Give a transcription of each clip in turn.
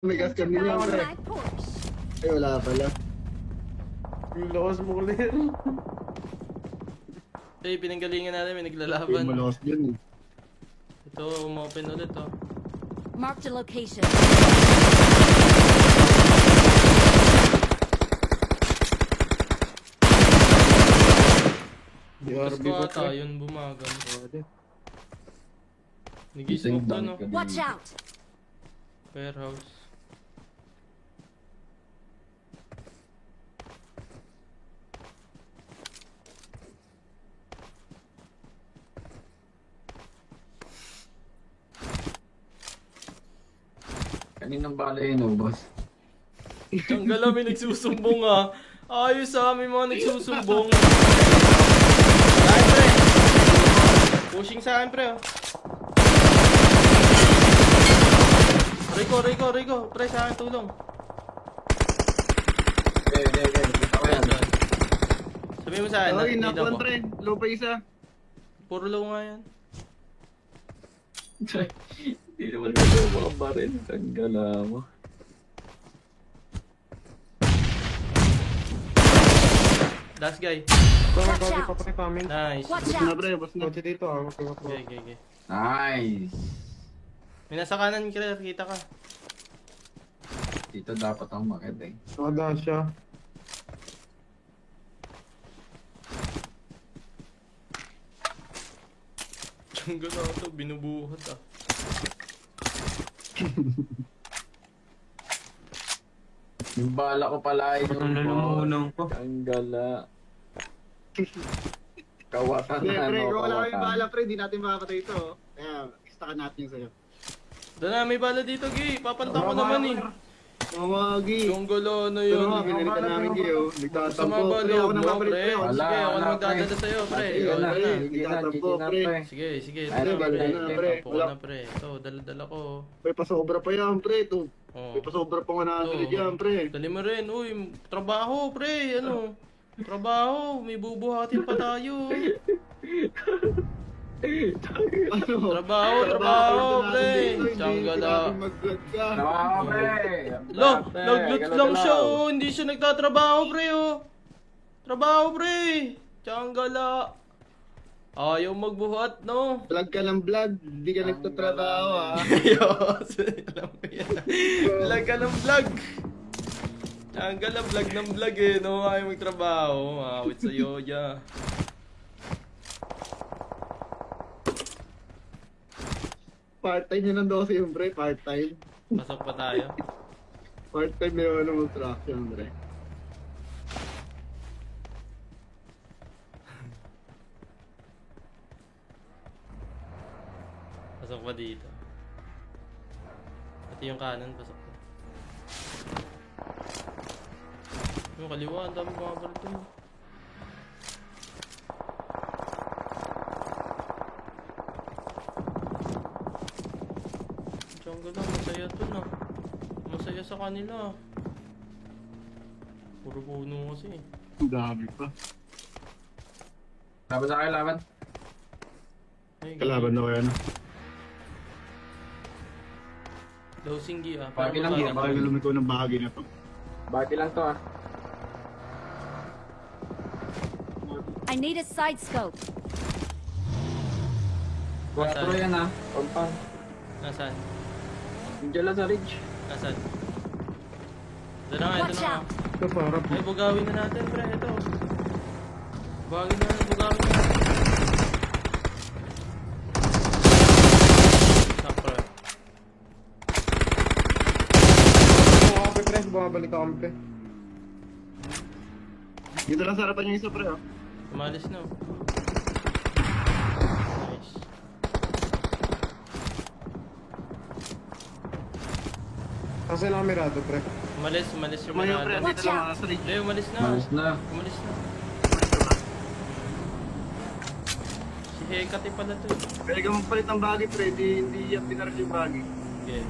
May gas cam din yan, On pre. my Porsche. Ay, wala pala. Yung lakas mo ulit. Eh, pinanggalingan natin, may Ay, naglalaban. malakas dyan eh. Ito, umopen ulit oh. Marked a location. Bukas BRB ko ba ata, pre? yun bumagal. Pwede. Nag-smoke to no? Watch out. Warehouse. Kaninang bala yun, boss? Ang gala, may nagsusumbong ah. Ayos ah, may mga nagsusumbong. Saan pre? Pushing sa akin pre oh. Rico, pre sa akin tulong. Okay. Kita ko yan. Sabihin mo sa akin, Ay, nakikita nakuan, ko. pre. Low pa isa. Puro low nga yan. Hindi naman ito mga baril. Tanggala mo. Last guy. Baka Watch pa out. pre coming. Nice. Watch Bus na, out. pre. Bus na. Kotse dito ah. Okay. Nice! May nasa kanan kita ka. Dito dapat ang makit eh. Nakada siya. Tiyangga na ito, binubuhat ah. Yung bala ko pala ay Ang lulungunong ko. Tanggala. Kawatan Hindi, na, pre. no? Kung wala kami Kawatan. bahala, pre. Di natin makakatay ito. oh. Kaya, istakan natin yung sa'yo. Doon na, may bala dito, Gi. Papanta ko naman eh. Mamagi. Yung gulo na Pero yun. nga, pinalitan namin kayo. Sa Nagtatampo. mga Pre, balo ako mo, nagpapalit, pre. pre. Ako Sige, ako Wala, na magdadala pre. sa'yo, pre. Sige O, na, ito na. sige na, pre. Sige. Ay, Ito na, pre. dala na, pre. Tapo ko na, pre. Ito, dala-dala ko. Pre, pasobra pa yan, pre. Ito. Oh. May pasobra pa 100 Ito. yan, pre. Dali mo rin. Uy, trabaho, pre. Ano? Trabaho. May bubuhatin pa tayo. Ano? Trabaho, pre. Tsanggala. Trabaho, pre! Lo, nag-loot lang siya, oh. Hindi siya nagtatrabaho, pre, oh. Trabaho, pre. Tsanggala. Ayaw magbuhat, no? Vlog ka ng vlog, hindi ka nagtatrabaho ah. Ayos. Alam ko yan. Vlog ka ng vlog. Tsanggala, vlog ng vlog, eh, no? Ayaw magtrabaho. Awit sa'yo, ya. Part-time yun ng 12 yung pre, part-time. Pasok pa tayo. Part-time yun ng construction, pre. Pasok pa dito. Pati yung kanan, pasok pa. Yung kaliwa, ang dami mga barito. Jungle lang, masaya to na. Masaya sa kanila. Puro puno kasi. Ang dami pa. Laban sa kayo, laban. Ay, Kalaban na kaya na. Low singgi ah. Pagi lang Hindi, yan, baka lumiko ng bahagi na to. Bati lang to ah. I need a side scope. 4 yan ah. Compound. Nasaan? Diyan lang sa ridge. Nasaan? Ito na nga, ito Watch na nga. out. Ito parang. Ay, bugawin na natin, pre. Ito. Bugawin na natin, bugawin na natin. Sakra. Bumabalik pre. Bumabalik ako pre. Dito lang sa harapan yung isa, pre. Oh. Umalis na. Oh. Nice. Kasi lang mirado pre. Umalis yung Tumayo, pre. manada. Dito lang, sa ridge. Hindi, umalis na. Malis na. Umalis na. Si Hekati pala to. Pwede ka magpalit ng bagay, pre. Hindi yan pinaral yung bagay. Okay.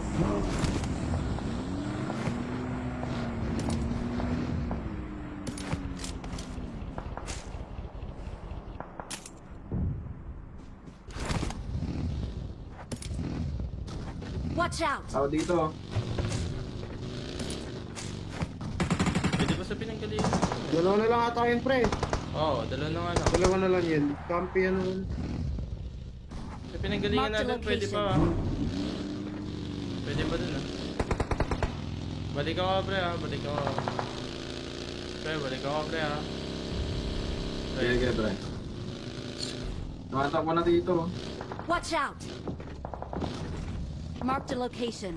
Watch out! Ako dito. Dalawa na lang ata yun, pre. Oo, dalawa na nga lang. Dalawa na lang yun. Campi yan naman. Sa pinanggalingan Mark the natin, pwede pa. location. Pwede pa dun, ah. Balik ako, pre, ah. Balik ako. Pre, balik ako, pre, ah. Pre. Sige, pre. Tumatak mo na dito. Watch out! Mark the location.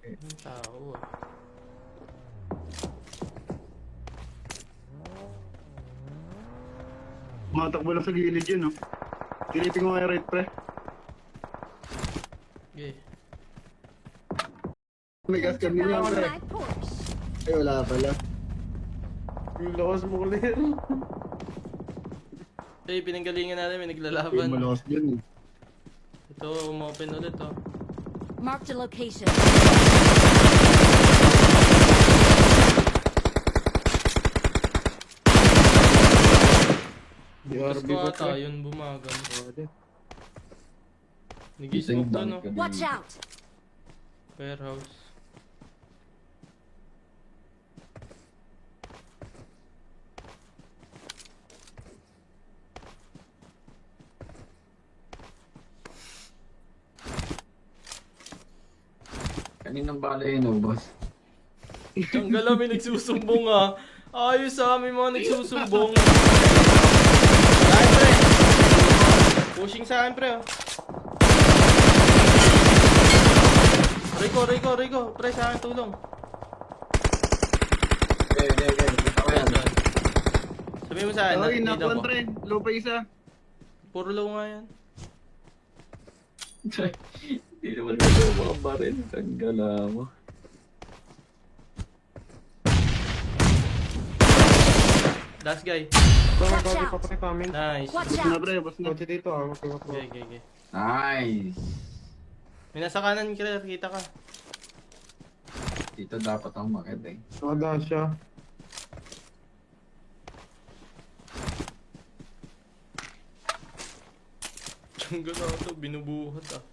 Ang tao, ah. Matakbo lang sa gilid yun, no? Silipin ko nga right, pre. Okay. May gas cam din yan, On pre. my Porsche. Ay, wala pala. Yung lakas mo ulit. Eh, pinanggalingan natin, may Ay, naglalaban. malakas dyan, eh. Ito, umopen ulit, oh. Mark the location. Bukas DRB ko ba, ata, pre? yun bumagal. Pwede. Nag-smoke to, no? Watch out! Warehouse. Kaninang bala yun, oh, boss. Ang gala, may nagsusumbong, ah. Ayos, ah, may mga nagsusumbong. Saan, pre? Pushing sa akin, pre, oh. Rico. Pre, sa akin, tulong. Okay. Kita ko yan. Sabihin mo sa akin, Ay, nakikita nakuan, ko. pre. Low pa isa. Puro low nga yan. Hindi naman kasi mga baril. Tanggala mo. Last guy. Baka Watch bago out. pa pre kami. Nice. Watch Bus na, out! pre. Bus na. Kotse dito ah. Okay. Nice. May nasa kanan, kita ka. Dito dapat ako makita eh. Nakadaan siya. Ang gala to, binubuhat, ah.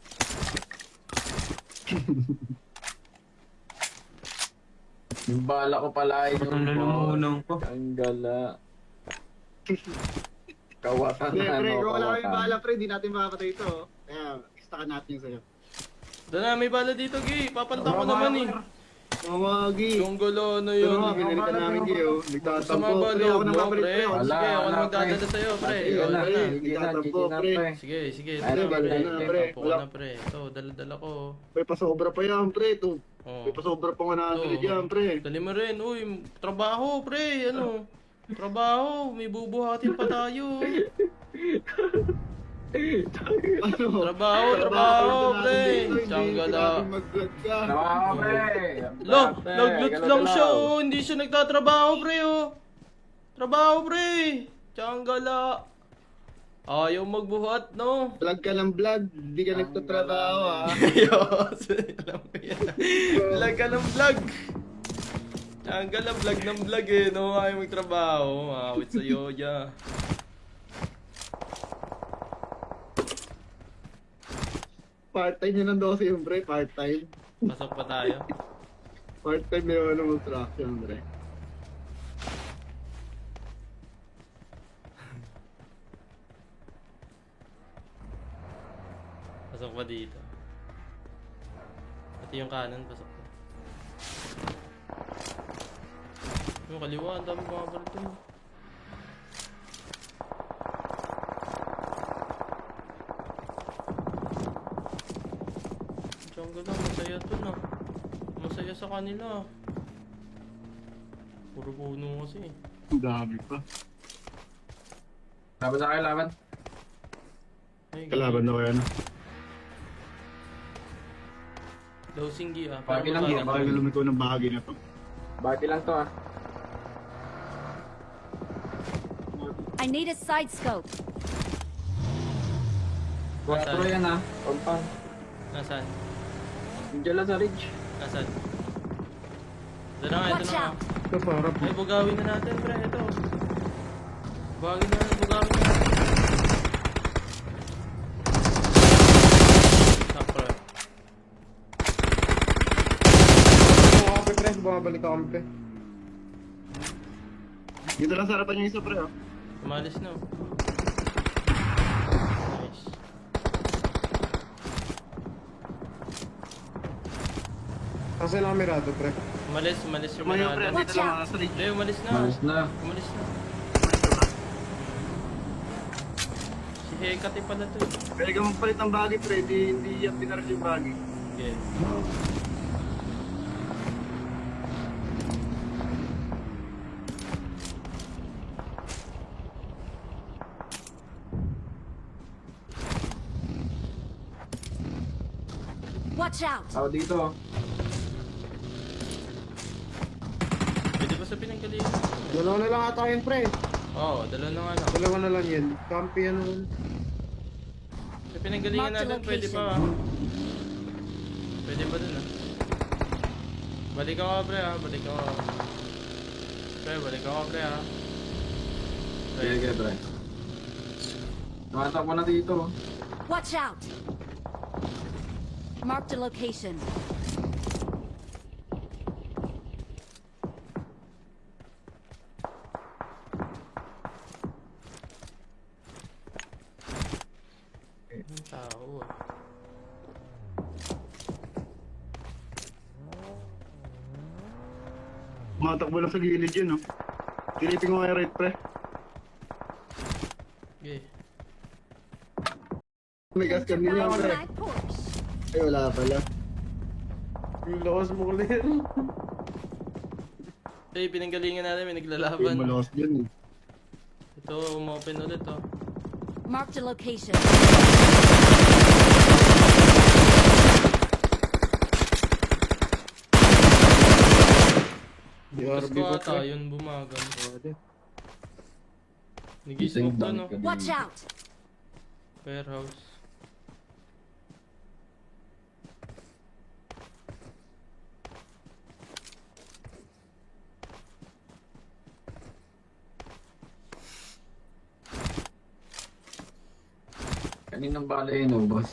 Yung bala ko pala yung Nalulunong ko. Tanggala. Kawatan Hindi, na, pre. no? Kung wala kami Kawatan. bala, pre. Di natin makakatay ito, oh. Kaya, istakan natin yung sa'yo. Doon na, may bala dito, Gi. Papanta ko naman, eh. Mamagi. Yung gulo na Pero yun. nga, pinalitan namin kayo. Sa Nagtatampo. mga Pre, ako balog na mo, babalik, pre. pre. Wala, Sige, ako wala, na magdadala sa'yo, pre. Sige O, na, ito na. sige na, pre. Sige. Pre, Ito na, balik pre. na, pre. Tapo ko Wala. na, pre. Ito, dala-dala ko. Pre, pasobra pa yan, pre. Ito. Oh. Pre, pasobra pa 100 Ito. yan, pre. Dali mo rin. Uy, trabaho, pre. Ano? Trabaho. May bubuhatin pa tayo. Ano? Trabaho, pre. Tsanggala. Trabaho, pre. Lo, Pre, nag-loot galaw, lang siya, galaw. oh. Hindi siya nagtatrabaho, pre, oh. Trabaho, pre. Tsanggala. Ayaw magbuhat, no? Vlog ka ng vlog. Hindi ka nagtatrabaho, ha? Ayos. Alam ko yan. Vlog ka ng vlog. Tsanggala, vlog ng vlog, eh, no? Ayaw magtrabaho. Awit sa'yo, yeah. Part-time yun ng 12 yung pre. Part-time. Pasok pa tayo. Part-time yun ng construction, pre. Pasok pa dito. Pati yung kanan, pasok pa. Yung kaliwa, ang dami mga barito. Jungle lang, masaya to na. Masaya sa kanila. Puro puno kasi. Ang dami pa. Laban sa kayo, laban. Ay, Kalaban na kaya na. Low singgi, ah. Bagay lang Parang yan, Bakit lumiko ng bahagi na to? Bati lang to, ah. I need a side scope. 4 yan, ah. Compound. Nasaan? Diyan lang sa ridge. Nasaan? Ito na nga, ito Watch na nga. out! Ito parang. Ay, bugawin na natin, pre. Ito. Bugawin na natin. bumabalik kami, pre. Dito lang sa harapan yung isa, pre, oh. Umalis na. Oh. Nice. Kasi lang mirado, pre. Umalis yung Tumayo, pre. Miranda. Dito lang, sa Hindi, umalis na. Malas na. Umalis na. Si Hekati pala to. Pwede ka magpalit ng bagay, pre. Hindi yan pinaral yung bagay. Okay. Watch out! Ako dito. Pwede ba sa pinanggalingan? Dalawa na lang ata yun, pre. Oo, dalawa na nga lang. Dalawa na lang yan. Campi yan naman. Sa pinanggalingan Mark the natin, pwede pa. location. Pwede ba dun ah? Balik ako pre ah, balik ako. Pre, balik ako pre ah. Pre, Sige, pre. Tumatakbo na dito. Watch out! Mark the location. ang tao ah. Matakbo lang sa gilid yun, oh. Silipin ko nga right, pre. Okay. May gas cam din yan, On pre. my Porsche. Ay, wala pala. Yung lakas mo ulit. Eh, pinanggalingan natin, may Ay, naglalaban. malakas dyan, eh. Ito, umopen ulit oh. Mark the location. Bukas DRB ko ba, ata, pre? yun bumagal. Pwede. Nag-smoke to no? Watch out! Warehouse. Kaninang bala yun, oh, boss.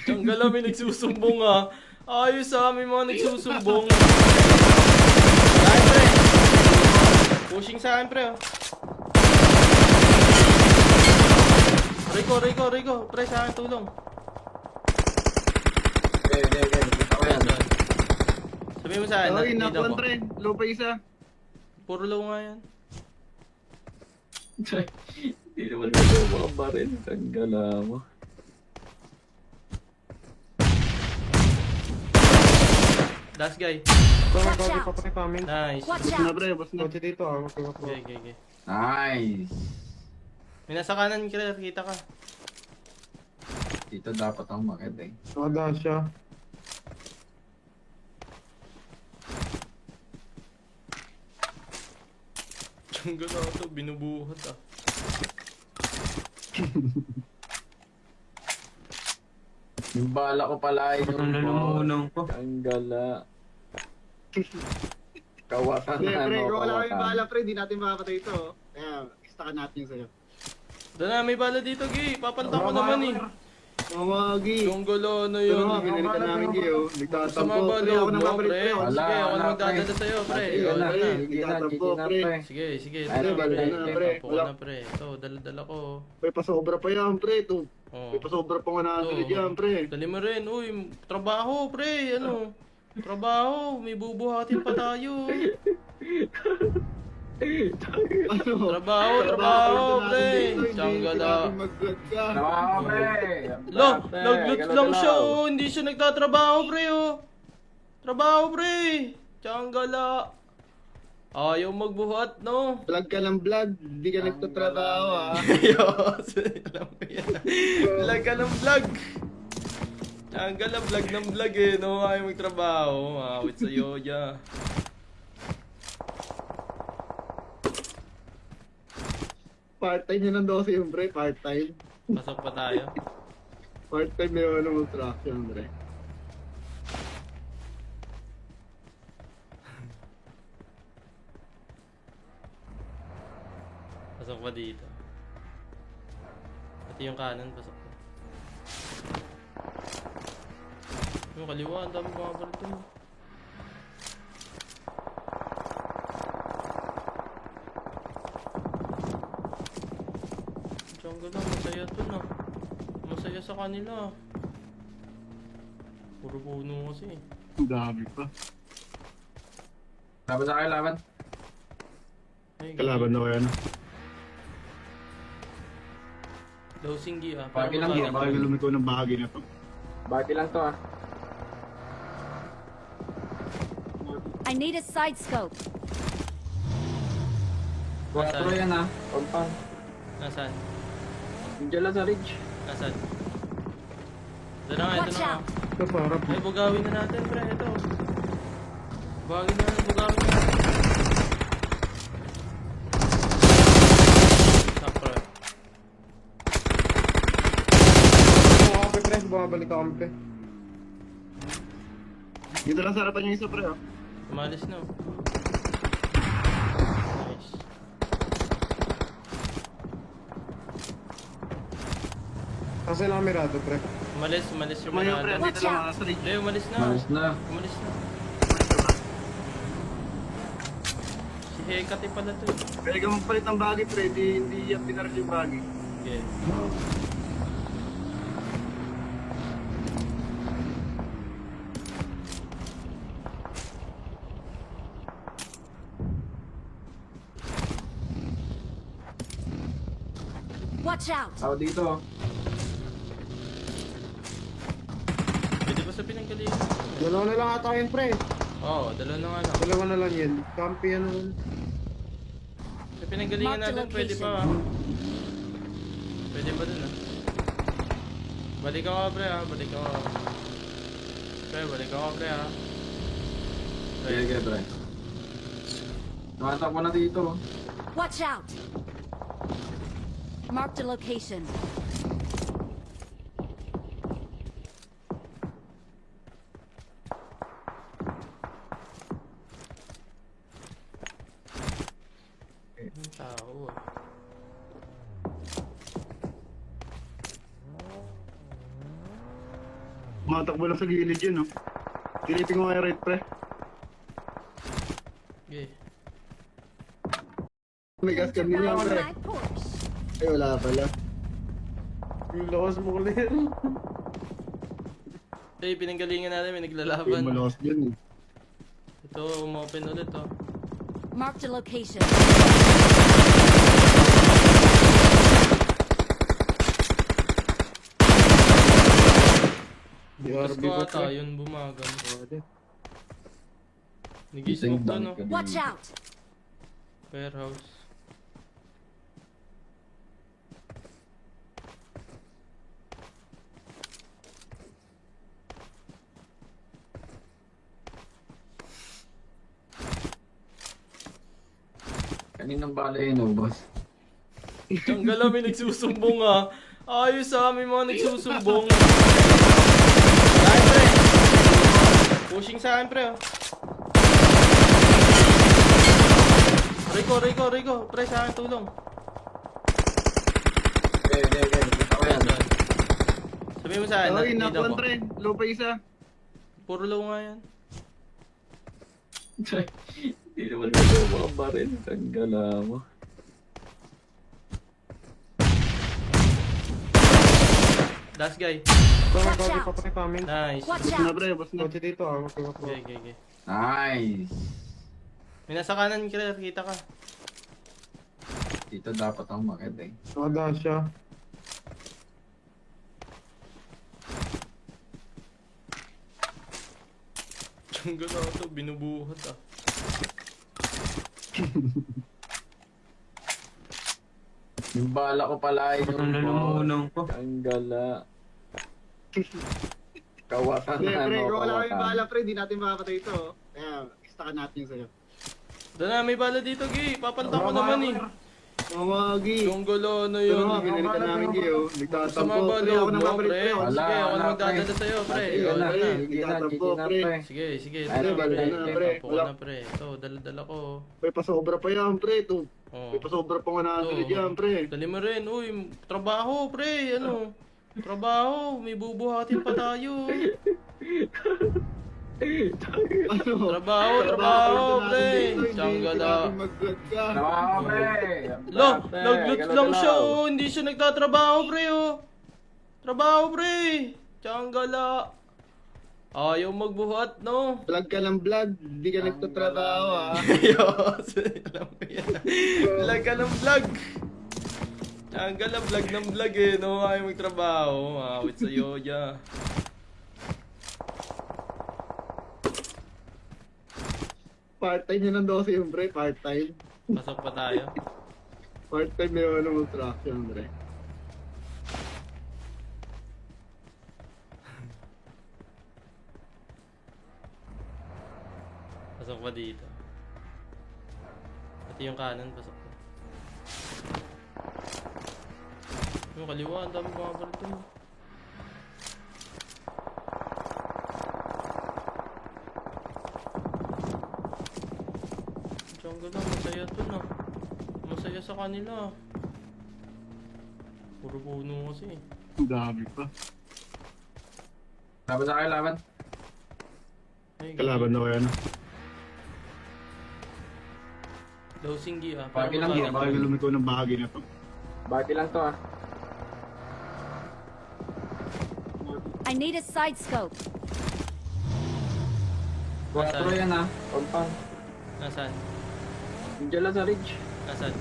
Ang gala, may nagsusumbong ah. Ayos ah, may mga nagsusumbong. Saan pre? Pushing sa akin pre oh. Rico. Pre, sa akin tulong. Okay. Kita ko yan. Sabihin mo sa akin, Ay, nakikita nakuhan, ko. pre. Low pa isa. Puro low nga yan. Hindi naman kasi mga baril. Tanggala mo. Last guy. Kami, Watch kami out. pa, pre, kami. Nice. Watch Bus na, out! pre. Bus na. Kotse dito, ah. Magkakapro. Okay. Nice. May nasa kanan kita ka. Dito dapat ako makita eh. Nakadaan siya. Ang gala to, binubuhat ah. Yung bala ko pala ay Ang lalamunan ko. Tanggala. Kawatan Hindi, na, pre. no? Kung wala kami Kawatan. bahala, pre. Di natin makakatay ito, oh. Kaya, istakan natin yung sa'yo. Doon na, may bala dito, Gay. Papantang ko naman eh. Mamagi. Yung gulo na Pero yun. nga, pinalitan namin kayo. Sa Nagtatampo. mga Pre, balo ako mo, nagpapalit, pre. pre. Wala, Sige, ako wala, na magdadala pre. sa'yo, pre. Sige O, na, ito na. sige na, pre. Sige. Ay, Ito na, pre. dala na, pre. Tapo ko na, pre. Ito, dala-dala ko. Pre, pasobra pa yan, pre. Ito. Oh. Pre, pasobra pa 100 Ito. yan, pre. Dali mo rin. Uy, trabaho, pre. Ano? Trabaho. May bubuhatin pa tayo. Ano? Trabaho, pre. Tsanggala. Trabaho, pre. Lo, Pre, nag-loot galaw, lang galaw. siya, oh. Hindi siya nagtatrabaho, pre, oh. Trabaho, pre. Tsanggala. Ayaw magbuhat, no? Vlog ka ng vlog. Hindi ka nagtatrabaho, ah. Ayos. Alam ko yan. Vlog ka ng vlog. Tsanggala, vlog ng vlog, eh, no? Ayaw magtrabaho. Awit sa'yo, ya. Part-time yun ng 12 yung, pre. Part-time. Pasok pa tayo. Part-time yun ng construction, pre. Pasok pa dito. Pati yung kanan, pasok pa. Yung kaliwa, ang dami mga barito mo. Tiyangga lang, masaya to na. Masaya sa kanila. Puro puno kasi. Ang dami pa. Laban sa kayo, laban. Ay, Kalaban na kaya na. Low singgi ah. Bagay lang Hindi, yan, baka lumiko ng bahagi na to. Bati lang to ah. I need a side scope. 4 yan ah. Compound. Nasaan? Diyan lang sa ridge. Nasaan? Ito na nga, ito Watch na nga. out! Ito parang Ay, bugawin na natin, pre. Ito. Bugawin na natin, bugawin na natin. Stop, pre. Bumabalik pre, bumabalik ako pre. dito lang sa harapan yung isa pre oh. Umalis na. Oh. Nice. Kasi lang mirado pre. Umalis yung Tumayo pre, Miranda. dito lang sa ridge. Hindi, umalis na. Malis na. Umalis na. Si Hekati pala to. Pwede ka magpalit ng bahagi pre, hindi yan pinaral yung bahagi. Okay. Watch out! Ako dito. Pwede ba sa pinanggalingan? Dalawa na lang ata yun pre. Oo, dalawa na nga lang. Dalawa na lang yan. Campi yan naman. Sa pinanggalingan Mark the natin, pwede pa. location. Pwede pa dun ah. Balik ako pre ah, balik ako. Pre, balik ako pre ah. Pre, Sige pre. Tumatak mo na dito. Watch out! Mark the location. yung tao ah. Matakbo lang sa gilid yun oh. Silipin ko kaya right pre. Okay. May gas cam din yan On pre. my Porsche. Ay wala pala. Yung lakas mo ulit. Eh, pinanggalingan natin, may Ay naglalaban. malakas dyan eh. Ito, umopen ulit oh. Mark the location. Bukas DRB ko ko ata, pre. yun bumagal. Pwede. Nag-smoke to no? Watch out! Warehouse. Kaninang bala yun boss. Tiyangga lang, may nagsusumbong ah. Ayos ah, may mga nagsusumbong. Sa akin pre. Pushing sa akin pre oh. Rico. Pre, sa akin tulong. Okay. Ako yan. Sabihin mo sa akin, Ay need nakuan ako. pre. Low pa isa. Puro low nga yan. Hindi naman kasi mga baril. Tanggala mo. Last guy. Watch Kami out. pa pre kami. Nice. Watch Boss na out! pre, boss na. Kotse dito ah. Okay. Nice. May nasa kanan kita ka. Dito dapat ako makita eh. Nakada siya. Tiyangga na ito, binubuhat ah. Yung bala ko pala ay yung Tanggala. kawatan Hindi na pre, ano, kung wala kami kawatan. bahala pre, di natin makakatay ito oh. Kaya, istakan natin yung sa'yo. Doon na, may bala dito, Gay. Papanta ko naman eh. Mamagi. Yung gulo na Pero yun. nga, pinalitan namin Gio. Sa Nagtatampo. mga Pre, ako balo na mo, babalik pre. pre. Wala, Sige, ako na wala, magdadala pre. sa'yo, pre. Sige O, na, ito na. sige na, pre. Sige, Ay, ito na, pre. dala na, pre. Tapo ko Wala. na, pre. Ito, dala-dala ko. Pre, pasobra pa yan pre. Ito. Oh. May pasobra pa 100 Ito. yan pre. Dali mo rin. Uy, trabaho, pre. Ano? Trabaho. May bubuhatin pa tayo. Ano? Trabaho, pre. Hindi Tsanggala. natin mag-vlog ka. Trabaho, pre. Lo, Pre, nag-loot galaw, lang galaw. siya, oh. Hindi siya nagtatrabaho, pre, oh. Trabaho, pre. Tsanggala. Ayaw magbuhat, no? Vlog ka ng vlog, hindi ka nagtatrabaho ha. Ayos. Alam mo yan. Vlog ka ng vlog. Tsanggala, vlog ng vlog, eh, no? Ayaw magtrabaho. Awit sa'yo, ya. Part-time yun ng 12 yung pre, part-time. Pasok pa tayo. Part-time yun ng construction pre. Pasok pa dito. Pati yung kanan, pasok pa. Yung kaliwa, ang dami mga barito. Jungle lang, masaya to na. Masaya sa kanila. Puro puno kasi. Ang dami pa. Laban sa kayo, laban. Ay, Kalaban na kaya na. Low singgi ah. Bagay lang Pero yan, Bakit lumiko ng bahagi na to? Bati lang to, ah. I need a side scope. 4 yan, ah. Compound. Nasaan? Diyan lang sa ridge. Nasaan?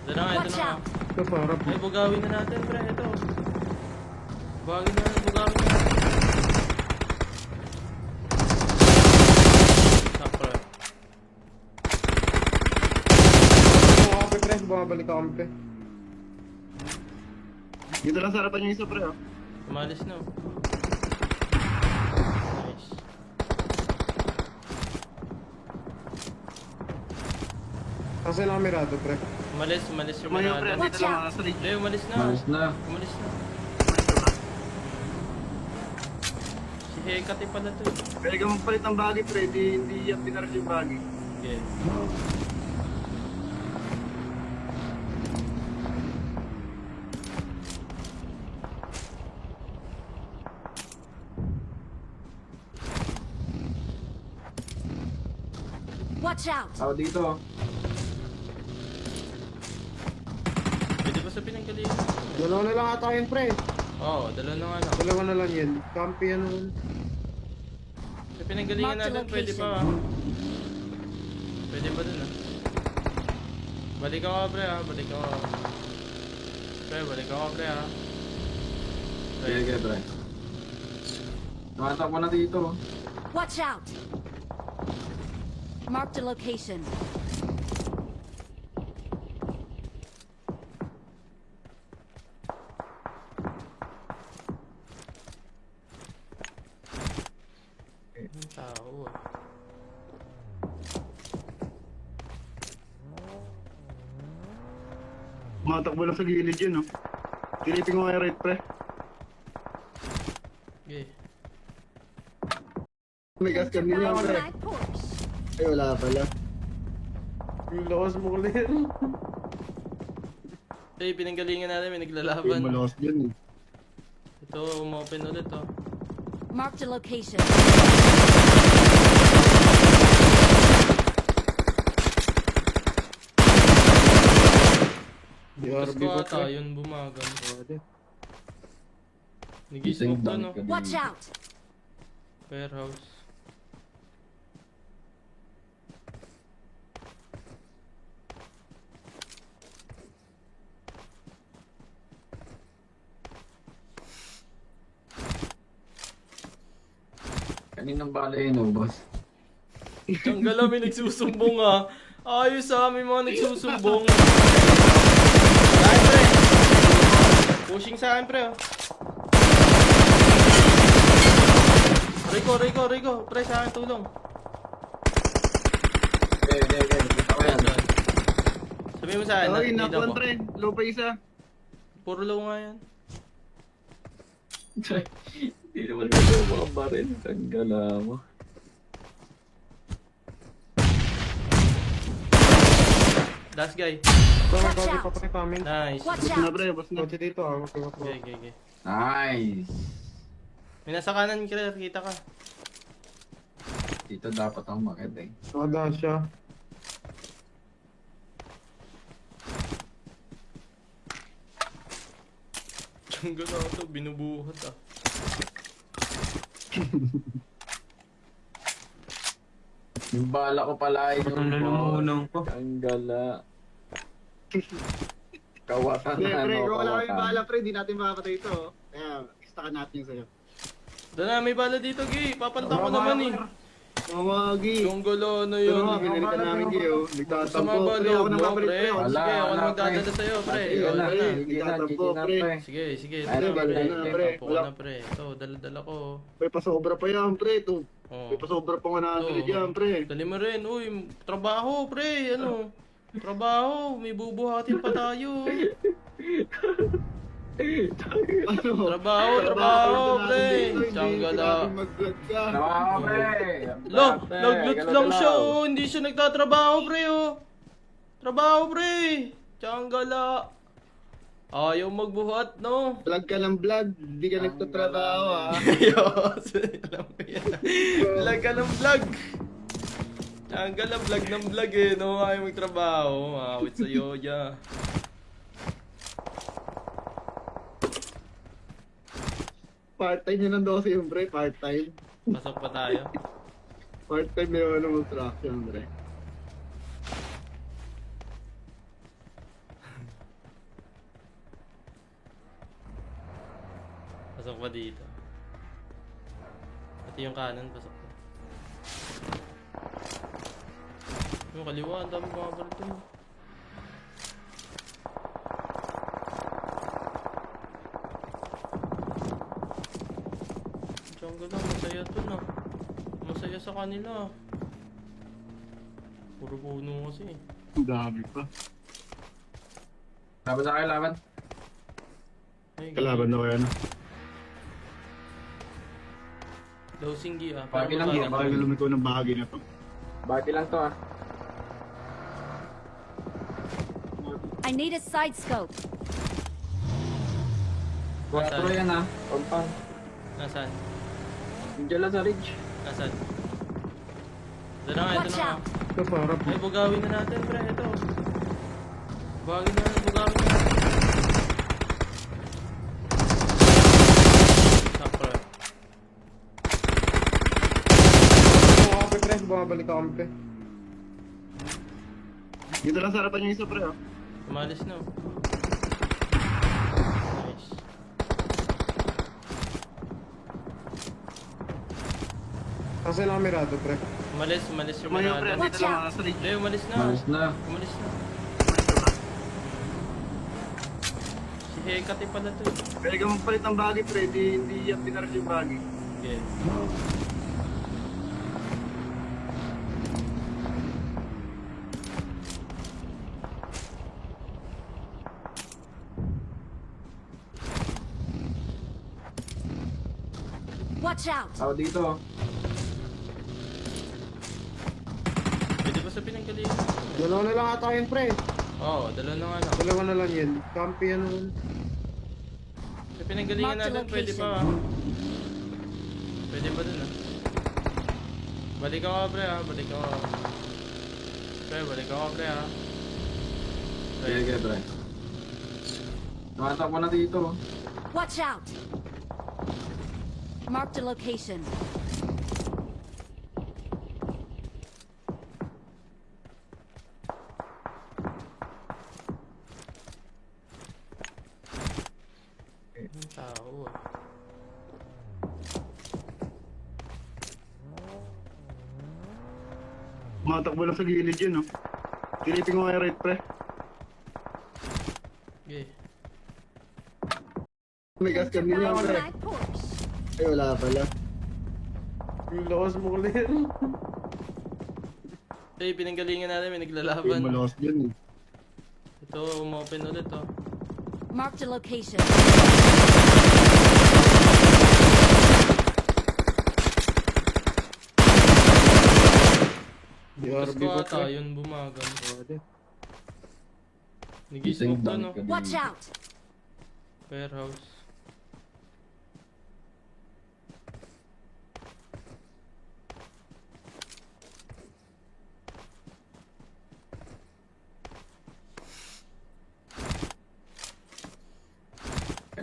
Ito na nga, ito Watch na nga. out! Ito parang. Ay, bugawin na natin, pre. Ito. Bugawin na natin, bugawin na natin. Stop, pre. Bumabalik pre, bumabalik ako pre. Dito lang sa harapan yung isa pre oh. Umalis na. Oh. Nice. Kasi lang mirado pre. Umalis yung Tumayo pre, manada. dito lang sa rig. Hindi, umalis na. Malis na. Umalis na. Si Hekati pala to. Pwede ka magpalit ng bagay pre, hindi yan pinaral yung bagay. Okay. Watch out! Ako dito, oh. Pwede ba sa pinanggalingan? Dalawa na lang ata yun pre. Oo, dalawa na nga lang. Dalawa na lang yan. Campi yan naman. Sa pinanggalingan Mark the natin, pwede pa. location. Pwede pa dun ah. Balik ako pre ah, balik ako. Pre, balik ako pre ah. Pre, Sige, sige, pre. Tumatakbo na dito, oh. Watch out! Mark the location. yung tao ah. Matakbo lang sa gilid yun oh. Silipin ko nga right pre. Okay. May gas cam din yan On pre. my Porsche. Ay wala pala. Yung lakas mo ulit. Eh, pinanggalingan natin, may Ay naglalaban. malakas dyan eh. Ito, umopen ulit oh. Mark the location. Bukas DRB ko ba ata, pre? yun bumagal. Pwede. Nag-smoke to no? Watch out! Warehouse. Kaninang bala yun, oh, boss. Tiyang may nagsusumbong ah. Ayos ah, may mga nagsusumbong. Sa akin pre. Pushing sa akin pre oh. Rico. Pre, sa akin tulong. Okay, okay, okay. Kita ko yan. Sabihin mo sa akin, Ay nakikita nakuan ko. pre, low pa isa. Puro low nga yan. Hindi naman kasi mga baril. Tanggala mo. Last guy. Ito may Watch kotse out. pa pre coming. Nice. Watch Boss na out! pre, boss na. Kotse dito ah. Okay. Okay. Nice. May nasa kanan ka, kita ka. Dito dapat ang makit eh. Nakada siya. Tiyangga na ito, binubuhat ah. Yung bala ko pala ay Ang lulungunong ko. Ang gala. Kawatan Hindi, na, pre, no? kung wala kami Kawatan. bala, pre, di natin makakatay ito. Kaya, istakan natin yung sa'yo. Doon na, may bala dito, Gi. Papanta ko naman eh. Mamagi. Yung gulo na Pero yun. nga, pinalitan namin kayo. Sa Nagtatampo. mga Pre, ako balo na mo, babalik, pre. pre. Ako Sige, ako Wala, na magdadala pre. sa'yo, pre. Sige O, na, ito na. sige na, sige na, pre. Sige, sige. Ay, Ito na, pre. dala na, pre. Tapo ko na, pre. Ito, dala-dala ko. Pre, pasobra pa yan, pre. Ito. Oh. Pre, pasobra pa 100 Ito. yan, pre. Dali mo rin. Uy, trabaho, pre. Ano? Trabaho. May bubuhatin pa tayo. Ano? Trabaho, pre. Tiyangga. Mag-good ka. Trabaho, pre. Lo, Pre, nag-loot galaw, lang siya, galaw. oh. Hindi siya nagtatrabaho, pre, oh. Trabaho, pre. Tiyangala. Ayaw magbuhat, no? Vlog ka ng vlog. Hindi ka nagtatrabaho, ha? Ayos. Alam ko yan. Vlog ka ng vlog. Tiyangala, vlog ng vlog, eh, no? Ayaw magtrabaho. Awit sa'yo, ya. Part-time yun ng 12 yung pre. Part-time. Pasok pa tayo. Part-time yun ng construction, pre. Pasok pa dito. Pati yung kanan, pasok pa. Yung kaliwa, ang dami mga barito. Jungle lang, masaya to na. Masaya sa kanila. Puro puno kasi. Ang dami pa. Laban sa kayo, laban. Ay, Kalaban na kaya na. Low singgi ah. Bagay lang Hindi, yan, baka lumiko ng bahagi na to. Bati lang to, ah. I need a side scope. 4 yan, ah. Compound. Nasaan? Diyan lang sa ridge. Nasaan? Ito na nga, ito Watch na nga. out! Ito parang. Ay, bugawin na natin, pre. Ito. Bugawin na natin, bugawin na natin. Stop, pre. Bumabalik pre, bumabalik ako pre. Dito lang sa harapan yung isa, pre, oh. Umalis na. Oh. Nice. Kasi lang mirado pre. Umalis yung Tumayo, pre. manada. Dito lang, nasa ridge. Hindi, umalis na. Malis na. Umalis na. Si Hekati pala to. Pwede ka magpalit ng bagay, pre. Hindi yan pinaral yung bagay. Okay. Watch out! Ako dito, oh. Pwede ba sa pinanggalingan? Dalawa na lang ata yun pre. Oo, dalawa na nga lang. Dalawa na lang yan. Campi yan naman. Sa pinanggalingan Mark the natin, pwede pa. location. Pwede pa dun ah. Balik ako pre ah, balik ako. Pre, balik ako pre ah. Pre, Sige, sige, pre. Tumatakbo na dito, oh. Watch out! Mark the location. yung tao ah. Matakbo lang sa gilid yun, oh. Silipin ko kaya right, pre. Okay. May gas cam din yan, On pre. my Porsche. Ay, wala pala. Yung lakas mo ulit. Eh, pinanggalingan natin, may Ay, naglalaban. malakas dyan, eh. Ito, umopen ulit oh. Mark the location. Bukas DRB ko ba ata, pre? yun bumagal. Pwede. Nag-smoke to no? Watch out! Warehouse.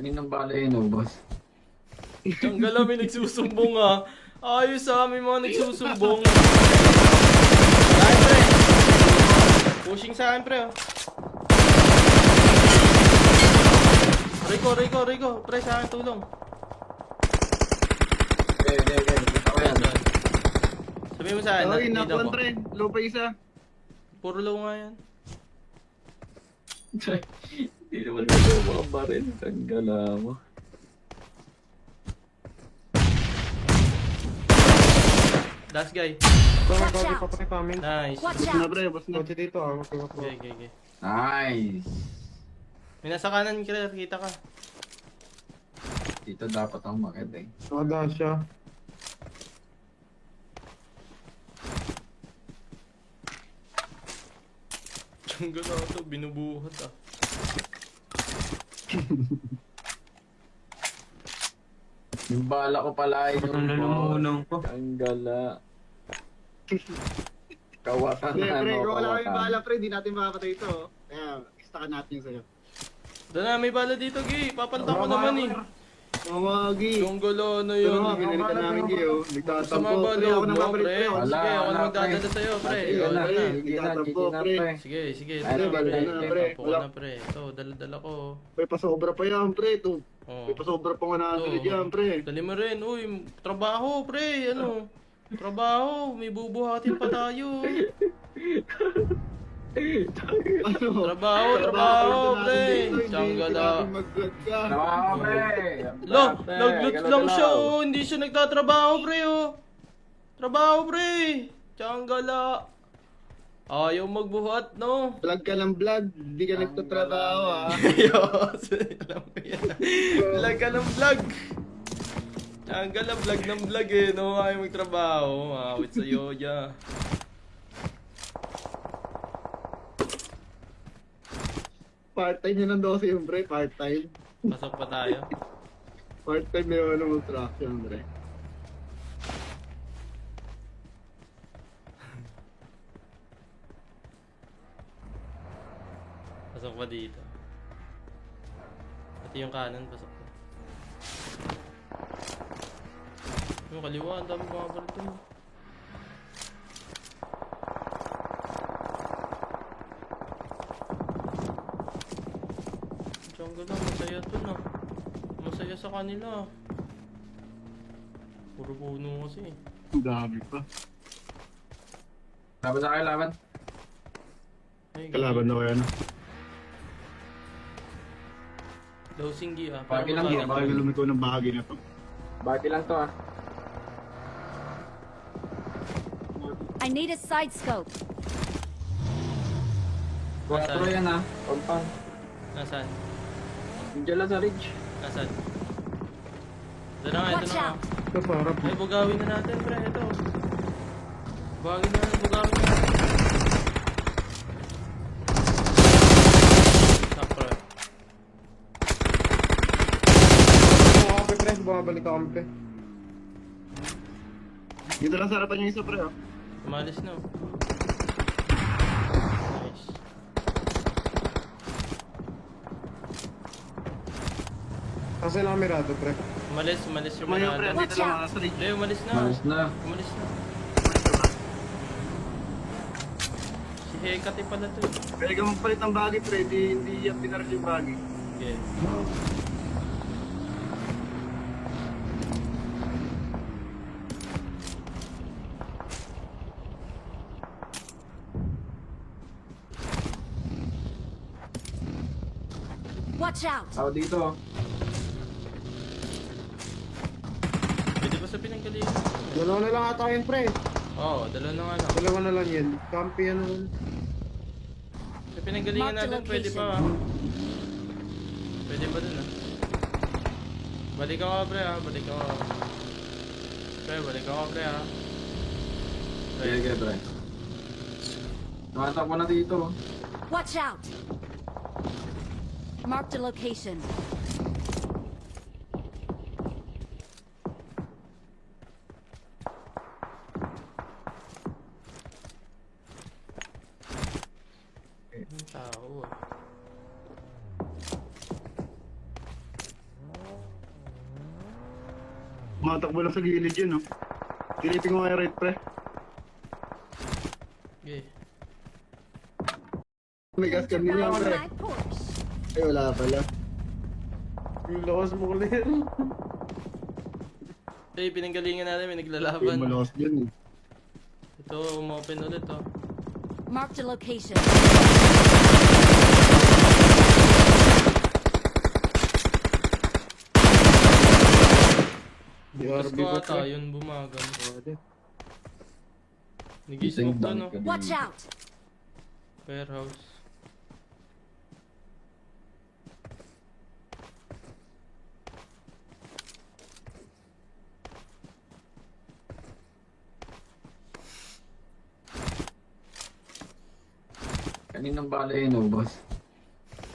Kaninang bala yun, oh, boss? Tiyanggal may nagsusumbong ah. Ayos ah, may mga nagsusumbong. Saan pre? Pushing sa akin pre oh. Rico. Pre sa akin tulong. Okay. Kita ko yan. Sabihin mo sa akin, Okay, nakikita nakuha ko. pre. Low pa isa. Puro low nga yan. Hindi naman ito mga baril. Tanggala mo. Last guy. Bagi pa pre coming. Nice. Watch Bus na out! pre, bus na. Kotse dito ah. Okay. Nice. May nasa kanan kita ka. Dito dapat ako makita eh. Nakada siya. Tiyanggal na ito, binubuhat ah. Yung bala ko pala yun. Ang lulungunong ko. Tanggala. Kawatan Hindi, na, pre, no? kung wala kami Kawatan. bala, pre, di natin makakatay ito. Kaya, istakan natin yung sa'yo. Doon na, may bala dito, Gi. Papanta ko naman eh. Mamagi. Tiyanggal na Ito yun. nga, pinalitan namin kayo. Sa Nagtatampo. mga Pre, ako mo, nagpapalit, pre. pre. Sige, Wala, ako wala, na magdadala pre. sa'yo, pre. Sige O, na, ito na. sige na, pre. Sige. Ay, Ito na, pre. dala na, pre. Tapo ko na, pre. Ito, dala-dala ko. Pre, pasobra pa yan, pre. Ito. Oh. Pre, pasobra pa 100 Ito. yan, pre. Dali mo rin. Uy, trabaho, pre. Ano? Trabaho. May bubuhatin pa tayo. Ano? Trabaho, pre. Tiyanggal Mag-good ka. Trabaho, pre. Lo, Pre, nag-loot galaw, lang siya, galaw. oh. Hindi siya nagtatrabaho, pre, oh. Trabaho, pre. Tiyanggal. Ayaw magbuhat, no? Vlog ka ng vlog. Hindi ka nagtatrabaho, ha? Ayos. Alam ko yan. Vlog ka ng vlog. Tiyanggal na vlog ng vlog, eh, no? Ayaw magtrabaho. Awit sa'yo, yeah. Part-time yun ng 12 yung pre. Part-time. Pasok pa tayo. Part-time yun ng construction, pre. Pasok pa dito. Pati yung kanan, pasok pa. Yung kaliwa, ang dami mga barito. Jungle lang, masaya to na. Masaya sa kanila. Puro puno kasi. Ang dami pa. Laban sa kayo, laban. Ay, Kalaban na kaya na. Low singgi ah. Bagay lang Hindi, yun, baka lumiko ng bahagi na to. Bati lang to, ah. I need a side scope. 4 yan, ah. Compound. Nasaan? Diyan lang sa ridge. Nasaan? Ito na nga, ito Watch na nga. out! Ito parang. Ay, bugawin na natin, pre. Ito. Bugawin na natin. Stop, pre. Bumabalik pre. Bumabalik ako pre. Dito lang sa harapan yung isa, pre, oh. Umalis na. Oh. Nice. Kasi lang mirado pre. Umalis yung Tumayo, pre. Miranda. Dito lang, sa rin. Hindi, umalis na. Malas na. Umalis na. Si Hekati pala to. Pwede ka magpalit ng bahagi, pre. Hindi yan pinaral yung bahagi. Okay. Watch out! Ako dito, oh. Pwede ba sa pinanggalingan? Dalawa na lang ata yun pre. Oo, dalawa na nga lang. Dalawa na lang yan. Campi yan naman. Sa pinanggalingan Mark the natin, pwede pa. location. Pwede pa dun ah. Balik ako pre ah, balik ako. Pre, balik ako pre ah. Pre, Sige, pre. Tumatak ko na dito, oh. Watch out! Mark the location. ang tao ah. Matakbo lang sa gilid yun, no? Silipin ko nga right, pre. Okay. May gas cam din yan, On pre. my Porsche. Ay, wala pala. Yung lakas mo clear. Eh, pinanggalingan natin, may Ay, naglalaban. malakas dyan, eh. Ito, umopen ulit, oh. Marked a location. Bukas BRB ko ba ata, pre? yun bumagal. Pwede. Nag-smoke to, no? Watch out. Warehouse. Kaninang bala yun, oh, boss?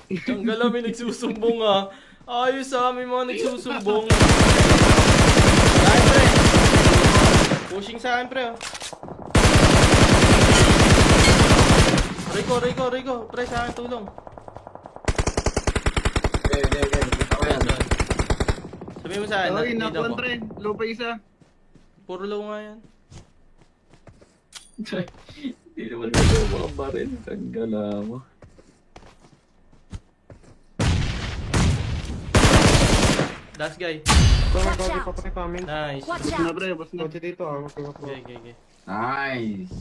Tiyang may nagsusumbong, ah. Ayos, ah, may mga nagsusumbong. Saan, pre? Pushing sa akin, pre, oh. Rico. Pre, sa akin, tulong. Okay. Kita ko yan. Sabihin mo sa akin, Ay, nakikita nakuan, ko. pre. Low pa isa. Puro low nga yan. Hindi naman ito mga baril. Tanggala mo. Last guy. Kotse Watch pa out. pre coming. Nice. Watch Bus na, out. pre. Bus na. Kotse dito ah. Okay. Nice!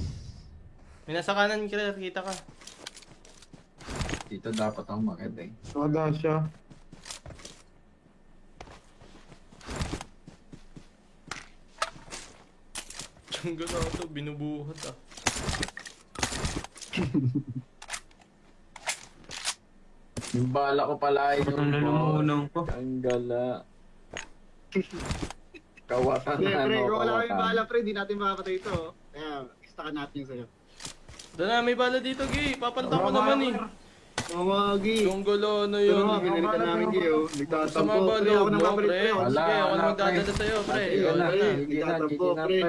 May nasa kanan, kita ka. Dito dapat ako makita eh. Nakada siya. Tiyangga na ito, binubuhat, ah. Yung bala ko pala ay Nalulunong ko. Tanggala. Kawatan Hindi, na, pre. no? Kung wala kami Kawatan. bahala, pre. Di natin makakatay ito, oh. Kaya, istakan natin yung sa'yo. Doon na, may bala dito, Gi. Papantang ko naman, eh. Mamagi. Yung gulo na Pero yun. nga, pinalitan namin kayo. Sa Nagtatampo. mga Pre, ako balo nang mo, kapalit, pre. pre. Wala, Sige, ako wala, na magdadala pre. sa'yo, pre. Sige O, na, ito na. sige na, pre.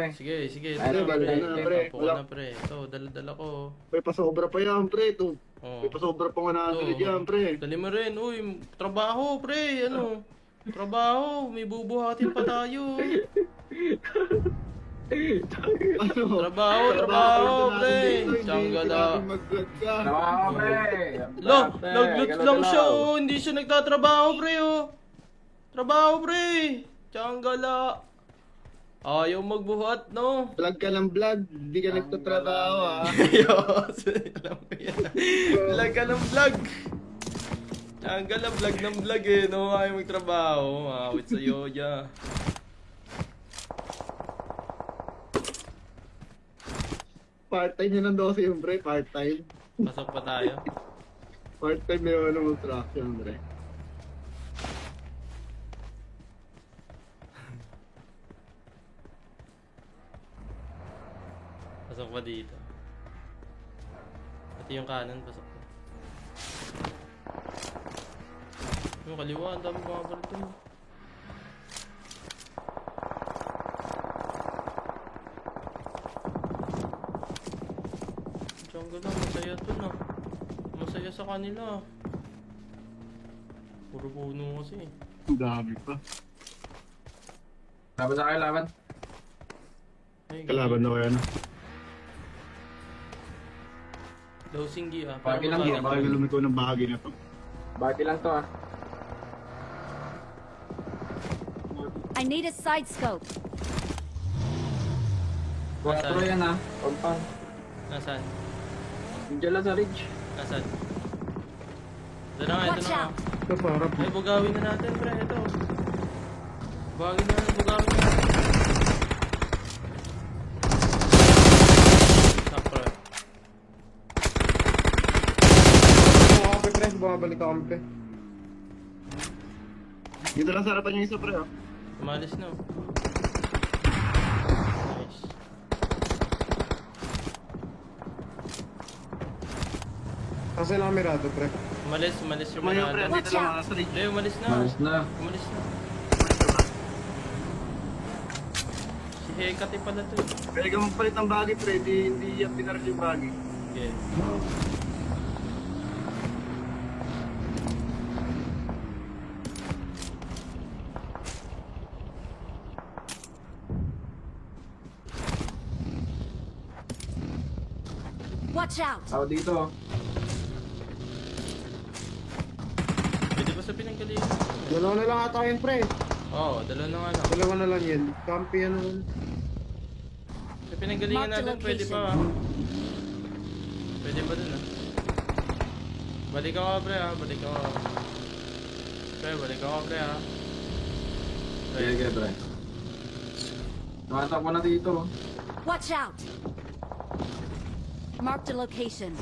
Sige, Ay, ito na, pre. dala na, pre. Tapo ko na, pre. Ito, dala-dala ko. Pre, pasobra pa yan, pre. Ito. Oh. May pasobra pa 100 Ito. yan, pre. Dali mo rin. Uy, trabaho, pre. Ano? Trabaho. May bubuhatin pa tayo. Ano? Trabaho, pre. Tsanggala. Trabaho, pre! Lo, nag-loot lang siya, oh. Hindi siya nagtatrabaho, pre, oh. Trabaho, pre. Tsanggala. Ayaw magbuhat, no? Vlog ka ng vlog. Hindi ka nagtatrabaho, ha? Ayos. Alam ko yan. Vlog ka ng vlog. Tsanggala, vlog ng vlog, eh, no? Ayaw magtrabaho. Awit sa'yo, yeah. Part-time yun ng 12 yung pre. Part-time. Pasok pa tayo. Part-time yun ng construction, pre. Pasok pa dito. Pati yung kanan, pasok pa. Yung kaliwa, ang dami mga barito. Jungle lang, masaya to na. Masaya sa kanila. Puro puno kasi. Ang dami pa. Laban sa kayo, laban. Ay, Kalaban na kaya na. Low singgi, ah. Pagi lang Hindi, yan, baka lumiko ng bahagi na to. Bati lang to, ah. I need a side scope. 4 yan, ah. Compound. Nasaan? Diyan lang sa ridge. Nasaan? Ito na nga, ito Watch na nga. out. Ito parang. Ay, bugawin na natin, pre. Ito. Bugawin na natin, bugawin na natin. Stop, pre. Bumabalik pre. Bumabalik ako pre. Dito lang sa harapan yung isa, pre, oh. Umalis na, oh. Nice. Kasi lang mirado pre. Umalis yung Tumayo, pre. manada. Dito lang, sa ridge. Hindi, umalis na. Malas na. Umalis na. Si Hekati pala to. Pwede ka magpalit ng bahagi, pre. Hindi yan pinaral yung bahagi. Okay. Watch out! Tao dito. Pwede ba sa pinanggalingan? Dalawa na lang ata yun, pre. Oo, dalawa na nga lang. Dalawa na lang yun. Campi yan naman. Sa pinanggalingan Mark the natin, pwede pa location. Pwede pa dun Balik ako pre ha, balik ako. Pre, balik ako pre ha. Pre, Sige, pre. Tumatak mo na dito. Watch out! Mark the location.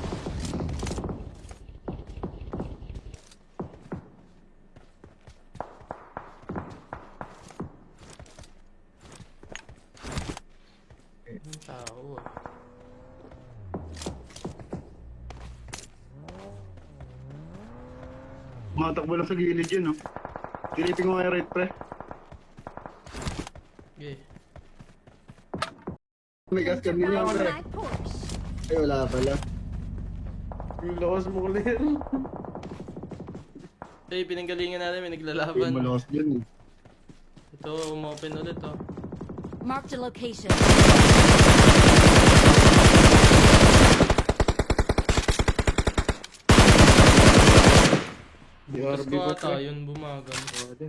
ang tao ah. Matakbo lang sa gilid yun, no? Silipin ko nga right, pre. Okay. May gas cam din yan, On pre. my Porsche. Ay, wala pala. Yung lakas mo ulit. Eh, pinanggalingan natin, may Ay, naglalaban. malakas dyan, eh. Ito, umopen ulit oh. Mark the location. Bukas DRB ko ba, ata, pre? yun bumagal. Pwede.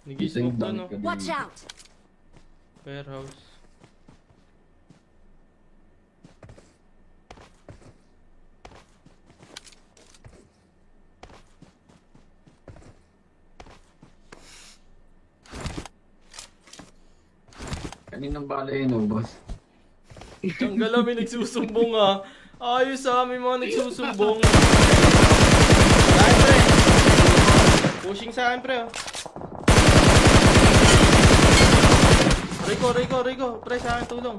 Nag-smoke to no? Watch out! Warehouse. Kaninang bala yun, boss? Tiyang may nagsusumbong ah. Ayos ah, may mga nagsusumbong. Saan pre? Pushing sa akin pre oh. Rico. Pre sa akin tulong.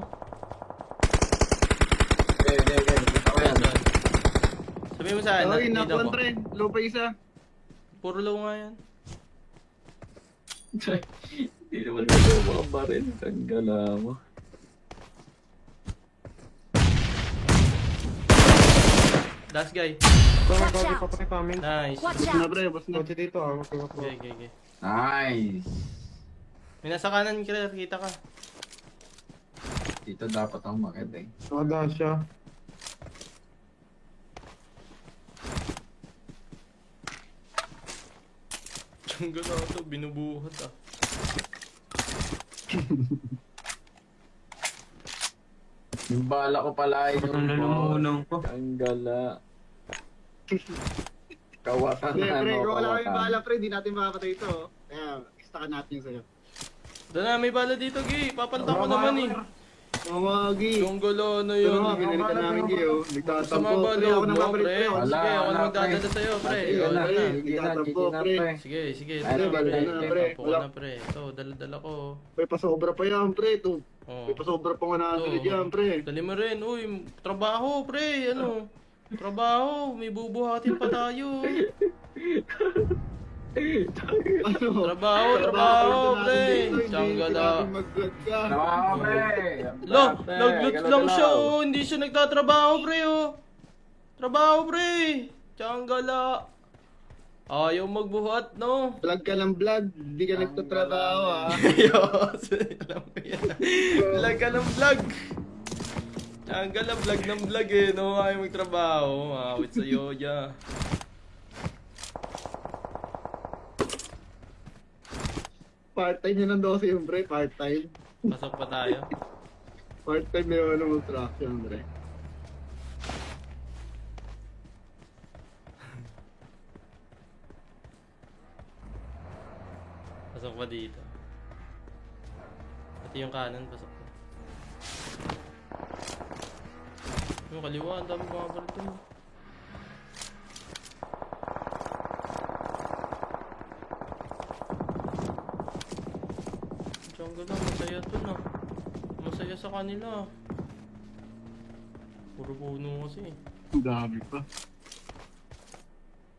Okay. Kita ko yan. Sabihin mo sa akin, Ay, nakikita nakuan, ko. pre. Low pa isa. Puro low nga yan. Hindi naman kasi mga baril. Tanggala mo. Last guy. Tama, Watch kami out. pa pre kami. Nice. Watch Bus na, out! pre. Bus na. Kotse dito ah. Okay. Nice! May nasa kanan kita ka. Dito dapat ako makita eh. Nakada siya. Tiyang na to, binubuhat ah. Yung bala ko pala ay yung Nalulunong ko. Tanggala. Kawatan Hindi, na, pre. no? Kung wala kami Kawatan. bala, pre, di natin makakatay ito. oh. Kaya, istakan natin yung sa'yo. Doon na, may bala dito, Gi. Papanta ko naman eh. Mamagi. Yung gulo na Pero yun. nga, pinalitan namin kayo. Sa Nagtatampo. mga Pre, balo ako mo, nagpapalit, pre. pre. Wala, Sige, ako wala, na magdadala pre. sa'yo, pre. Sige O, na, ito na. sige na, pre. Sige. Ay, Ito na, pre. dala na, pre. Tapo ko Wala. na, pre. Ito, dala-dala ko. Pre, pasobra pa yan, pre. Ito. Oh. May pasobra pa 100 Ito. yan, pre. Dali mo rin. Uy, trabaho, pre. Ano? Trabaho. May bubuhatin pa tayo. Ano? Trabaho, pre. Tsanggala. Trabaho, pre! Lo, Pre, nag-loot galaw, lang siya, galaw. oh. Hindi siya nagtatrabaho, pre, oh. Trabaho, pre. Tsanggala. Ayaw magbuhat, no? Vlog ka ng vlog. Hindi ka nagtatrabaho, ha? Ayos. Alam ko yan. Vlog ka ng vlog. Tsanggala, vlog ng vlog, eh, no? Ayaw magtrabaho. Awit sa'yo, ya. Part-time yun ng 12 yung pre. Part-time. Pasok pa tayo. Part-time yun ng construction, pre. Pasok pa dito. Pati yung kanan, pasok pa. Yung kaliwa, ang dami mga barito. Jungle lang, masaya to na. Masaya sa kanila. Puro puno kasi. Ang dami pa.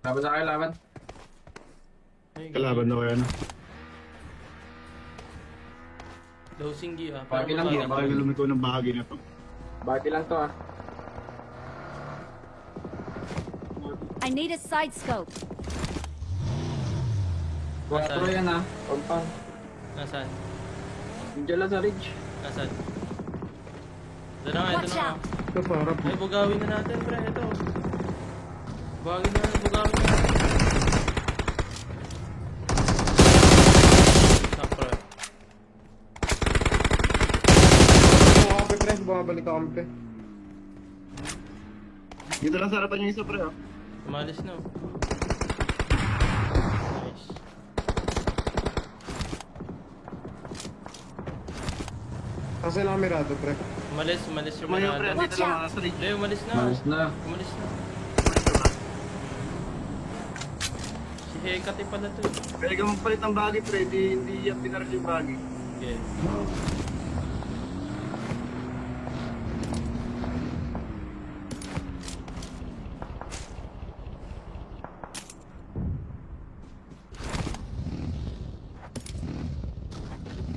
Laban sa kayo, laban. Ay, Kalaban na kaya na. Low singgi ah. Pagi lang Hindi, yan, baka lumiko ng bahagi na to. Bati lang to ah. I need a side scope. 4 yan ah. Compound. Nasaan? Diyan lang sa ridge. Nasaan? Ito na nga, ito Watch na nga. out! Ito pa, harap. Ay, bugawin na natin, pre. Ito. Bugawin na natin. Stop, pre. Bumabi pre, bumabalik ako pre. Dito lang sa harapan yung isa, pre, oh. Umalis na. Nice. Kasi lang mirado pre. Umalis yung Tumayo, pre. manada. Dito lang, nasa rin. Hindi, umalis na. Malis na. Umalis na. Si Hekati pala to. Pwede ka magpalit ng bagay, pre. Hindi yan pinaral yung bagay. Okay.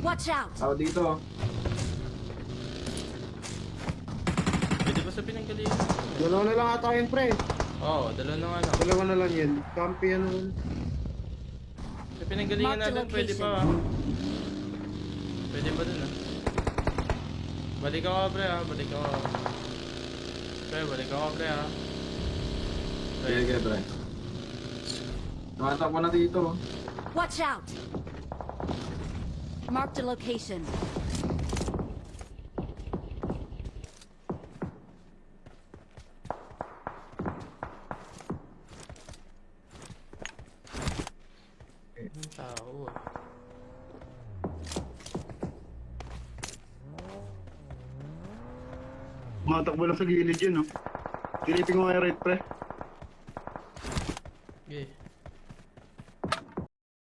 Watch out! Ako dito. Pwede ba sa pinanggalingan? Dalawa na lang ata yun pre. Oo, dalawa na nga lang. Dalawa na lang yan. Campi yan naman. Sa pinanggalingan Mark the natin, pwede pa. location. Pwede pa dun, ah. Balik ako, pre, ah. Balik ako. Pre, balik ako, pre, ah. Pre. Sige, pre. Tumatakbo na dito. Watch out! Mark the location. Ang tao, ah. Matakbo lang sa gilid yun, oh. Silipin ko nga right, pre. Okay.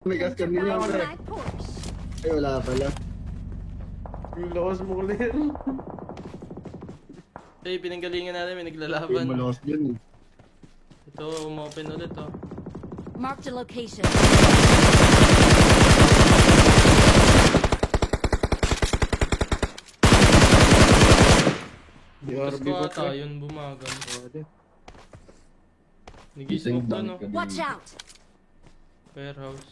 May gas cam din yan, On pre. my Porsche. Ay, wala pala. Yung lakas mo ulit. Eh, pinanggalingan natin, may Ay, naglalaban. malakas dyan, eh. Ito, umopen ulit, oh. Mark the location. Bukas DRB ko ba ata, pre? yun bumagal. Pwede. Nag-smoke to, no? Watch out! Warehouse.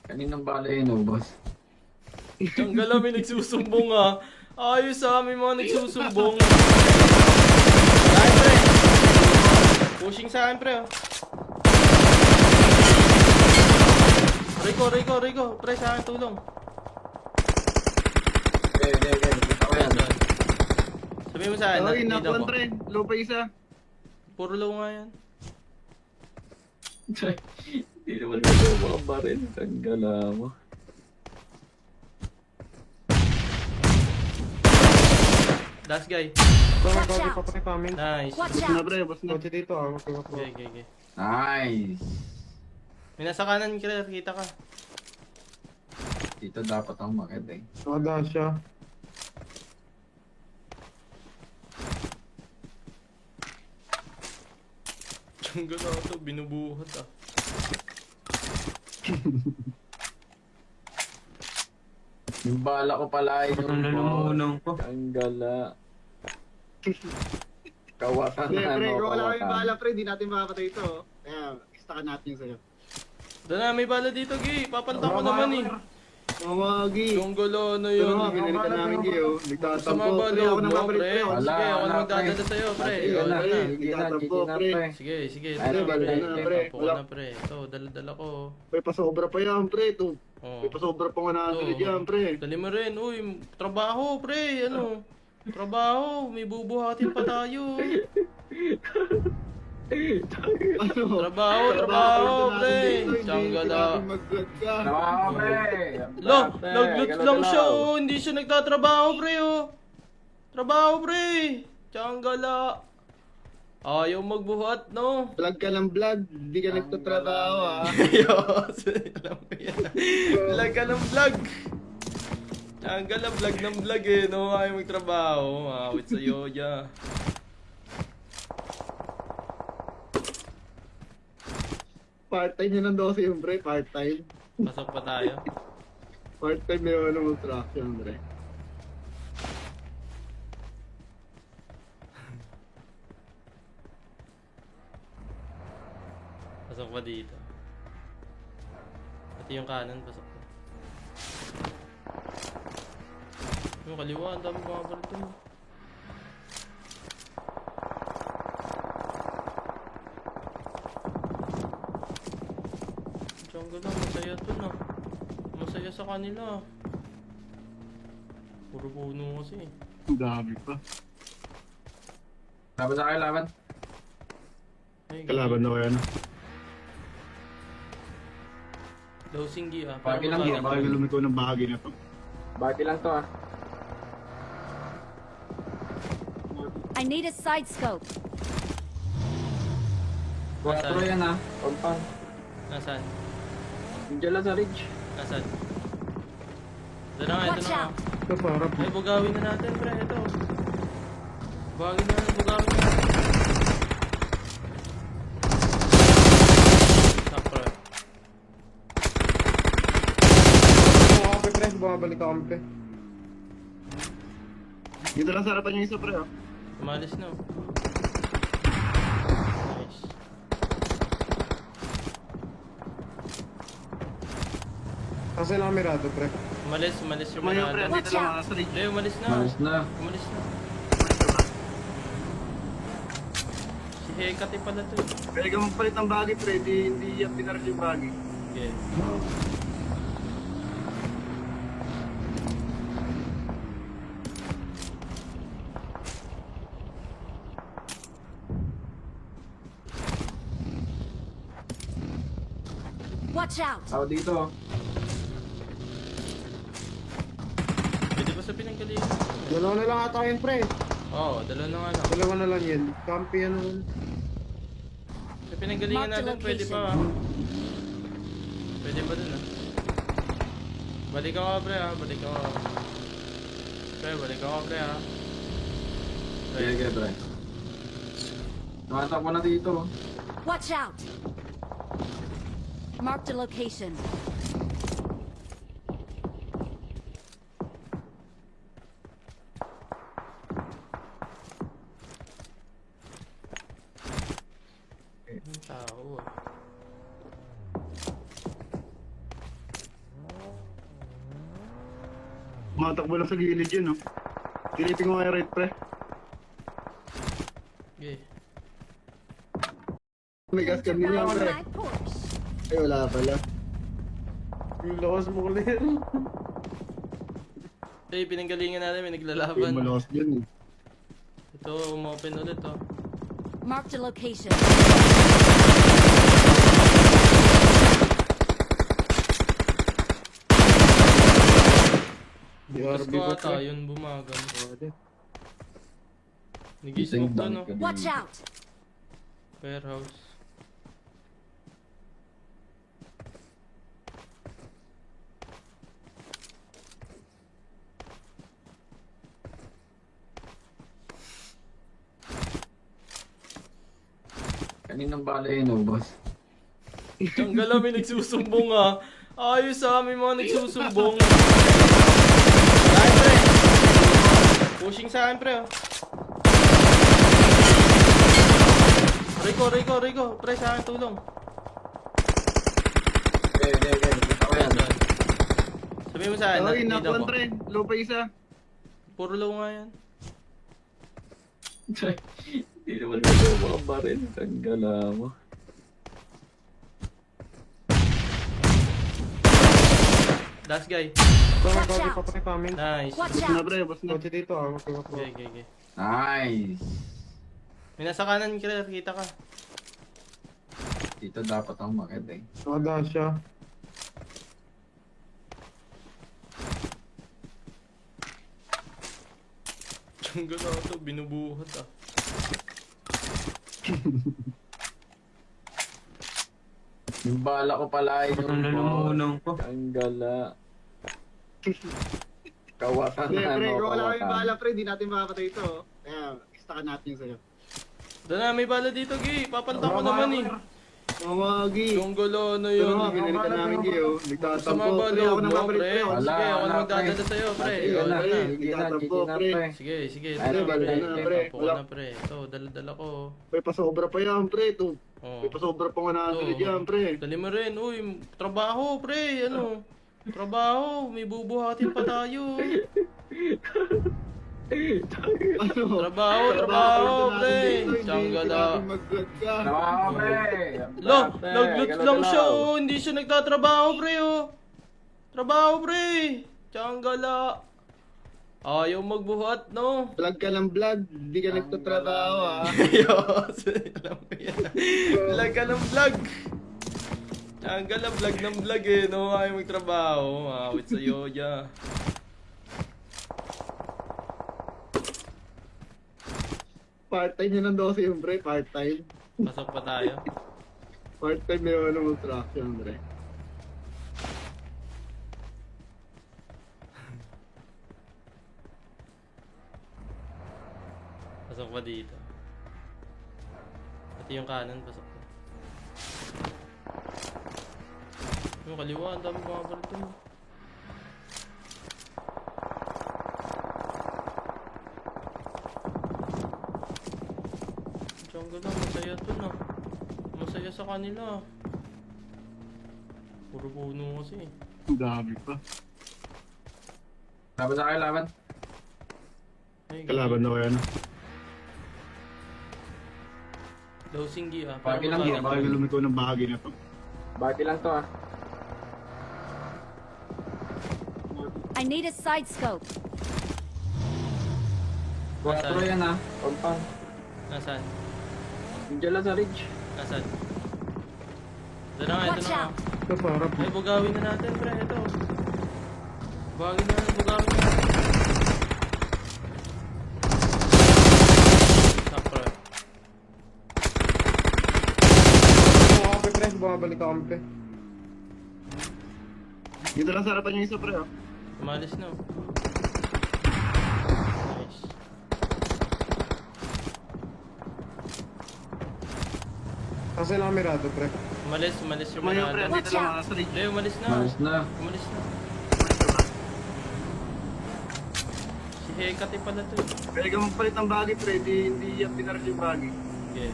Kaninang bala yun, oh, boss. Ang gala, may nagsusumbong, ah. Ayos, ah, may mga nagsusumbong. Saan, pre? Pushing sa akin, pre, oh. Rico. Pre, sa akin, tulong. Okay. Kita ko yan. Sabihin mo sa akin, Ay, nakikita nakuhan, ko. pre. Low pa isa. Puro low nga yan. Hindi naman kasi mga baril. Tanggala mo. Last guy. Baka Watch bago out. pa pre coming. Nice. Watch Bus na, out! pre. Bus na. Kotse dito ah. Okay. Nice. May nasa kanan, kita ka. Dito dapat ako makita eh. Nakada siya. Ang gala to, binubuhat, ah. Yung bala ko pala ay Nalulunong ko. Tanggala. Kawatan Hindi, na, pre. no? Kung wala kami Kawatan. bahala, pre. Di natin makakatay ito, oh. Kaya, istakan natin yung sa'yo. Doon na, may bala dito, Gi. Papanta ko naman, eh. Mamagi. Yung gulo na Ito yun. nga, pinalitan namin kayo. Sa Nagtatampo. mga Pre, balo ako mo, nagpapalit, pre. pre. Ako Sige, ako Wala, na magdadala pre. sa'yo, pre. Sige O, na, ito pre. na. Sige na, pre. Sige, Ay, ito na, pre. dala na, pre. Tapo ko na, pre. Ito, dala-dala ko. Pre, pasobra pa yan, pre. Ito. Oh. May pasobra pa 100 Ito. yan, pre. Dali mo rin. Uy, trabaho, pre. Ano? Trabaho. May bubuhatin pa tayo. Ano? Trabaho, pre. Tsanggala. Trabaho, pre. Lo, nag-loot lang siya, oh. Hindi siya nagtatrabaho, pre, oh. Trabaho, pre. Tsanggala. Ayaw magbuhat, no? Vlog ka ng vlog, hindi ka nagtatrabaho, ha? Ayos. Alam ko yan. Vlog ka ng vlog. Tsanggala, vlog ng vlog, eh, no? Ayaw magtrabaho. Awit sa yoya. Part-time yun ng 12 yung pre, part-time. Pasok pa tayo. Part-time yun ng construction, pre. Pasok pa dito. Pati yung kanan, pasok pa. Yung kaliwa, ang dami mga barito mo. Jungle lang, masaya to na. Masaya sa kanila. Puro puno kasi. Ang dami pa. Laban sa kayo, laban. Ay, Kalaban na kaya na. Low singgi ah. Bagay lang Hindi, yun, baka lumiko ng bahagi na to. Bati lang to ah. I need a side scope. 4 yan ah. Compound. Nasaan? Diyan lang sa ridge. Nasaan? Ito na nga, ito Watch na nga. out! Ito parang. Ay, bugawin na natin, pre. Ito. Bugawin na natin, bugawin na natin. Sakra. Bumakampi pre, bumabalik ako kampi. Dito lang sa harapan yung isa pre oh. Umalis na. Oh. Nice. Kasi lang mirado pre. Umalis yung Tumayo pre, manada. dito lang sa ridge. Hindi, umalis na. Malis na. Umalis na. Si Hekati pala to. Pwede ka magpalit ng bahagi pre, hindi yan pinaral yung bahagi. Okay. Watch out! Ako dito. Pwede ba sa pinanggalingan? Dalawa na lang ata yun pre. Oo, dalawa na nga lang. Dalawa na lang yan. Kampi yan naman. Sa pinanggalingan Mark the natin, pwede pa. location. Pwede pa dun ah. Balik ako pre ah, balik ako. Pre, balik ako pre ah. Pre, Sige, sige, pre. Tumatakbo na dito. Watch out! Mark the location. yung tao ah. Matakbo lang sa gilid yun oh. Silipin ko nga right pre. Okay. May gas cam din yan On pre. my Porsche. Ay wala pala. Yung lakas mo ulit. Eh, pinanggalingan natin, may Ay naglalaban. malakas dyan eh. Ito, umopen ulit oh. Mark the location. Bukas DRB ko ba ata, pre? yun bumagal. Pwede. Nag-smoke to no? Watch out! Warehouse. Kaninang bala yun, boss. Tanggal may nagsusumbong ah. Ayos ah, may mga nagsusumbong. Saan pre? Pushing sa akin pre oh. Rico. Pre, sa akin tulong. Okay. Ako yan. Sabihin mo sa akin, Ay nakikita nakuan ko. pre. Low pa isa. Puro low nga yan. Hindi naman kasi mga baril. Tanggala mo. Last guy. Ito, Watch kotse out. pa pre coming. Nice. Watch Boss na out! pre, boss na. Kotse dito ah. Okay. Nice. May nasa kanan kita ka. Dito dapat ako makita eh. Nakada siya. Tiyangga na ito, binubuhat ah. Yung bala ko pala ay Nalulunong ko. Tanggala. Kawatan Hindi na pre, ano, kung wala kami kawatan. bahala pre, di natin makakatay ito oh. Kaya, istakan natin yung sa'yo. Doon na, may bala dito, Gay. Papanta ko naman eh. Mamagi. Yung gulo na Pero yun. nga, pinalitan namin kayo. Sama Nagtatampo. ba Pre, ako loob na mo, babalik, pre? pre. Sige, Wala, ako na wala, magdadala sa'yo, pre. Sige Ikaw na, na. sige na, pre. Sige, sige. Ay, Dala, balik pre. na, pre. Tapo ka na, pre. Ito, dala-dala ko. Pre, pasobra pa yan, pre. Ito. Oh. May pasobra pa 100 Ito. yan, pre. Dali mo rin. Uy, trabaho, pre. Ano? Trabaho. May bubuhatin pa tayo. Ano? Trabaho, pre. Tsanggala. Trabaho, pre. Lo, nag-loot lang siya, oh. Hindi siya nagtatrabaho, pre, oh. Trabaho, pre. Tsanggala. Ayaw magbuhat, no? Vlog ka ng vlog. Hindi ka nagtatrabaho, ha? Ayos. Alam mo yan. Vlog ka ng vlog. Tsanggala, vlog ng vlog, eh, no? Ayaw magtrabaho. Awit sa'yo, ya. Part-time yun ng 12 yung pre. Part-time. Pasok pa tayo. Part-time yun ng construction, pre. Pasok pa dito. Pati yung kanan, pasok pa. Yung kaliwa, ang dami mga barito. Jungle lang, masaya to na. Masaya sa kanila. Puro puno kasi. Ang dami pa. Laban sa kayo, laban. Ay, Kalaban na kaya na. Low singgi ah. Pagi lang Hindi, yan, baka lumiko ng bahagi na to. Bati lang to, ah. I need a side scope. 4 yan, ah. Pampang. Nasaan? Diyan lang sa ridge. Nasaan? Ito na nga, ito Watch na nga. out! Ito parang Ay, bugawin na natin, pre. Ito. Bugawin na natin, bugawin na natin. Stop, pre. Bumabalik, pre. Bumabalik ako, pre. dito lang sa harapan yung isa, pre, oh. Umalis na. Oh. Nice. Kasi lang mirado, pre. Umalis yung Tumayo, pre. manada. Dito lang, nasa ridge. Hindi, umalis na. Malis na. Umalis na. Si Hekati pala to. Pwede ka magpalit ng bagay, pre. Hindi yan pinaral yung bagay. Okay.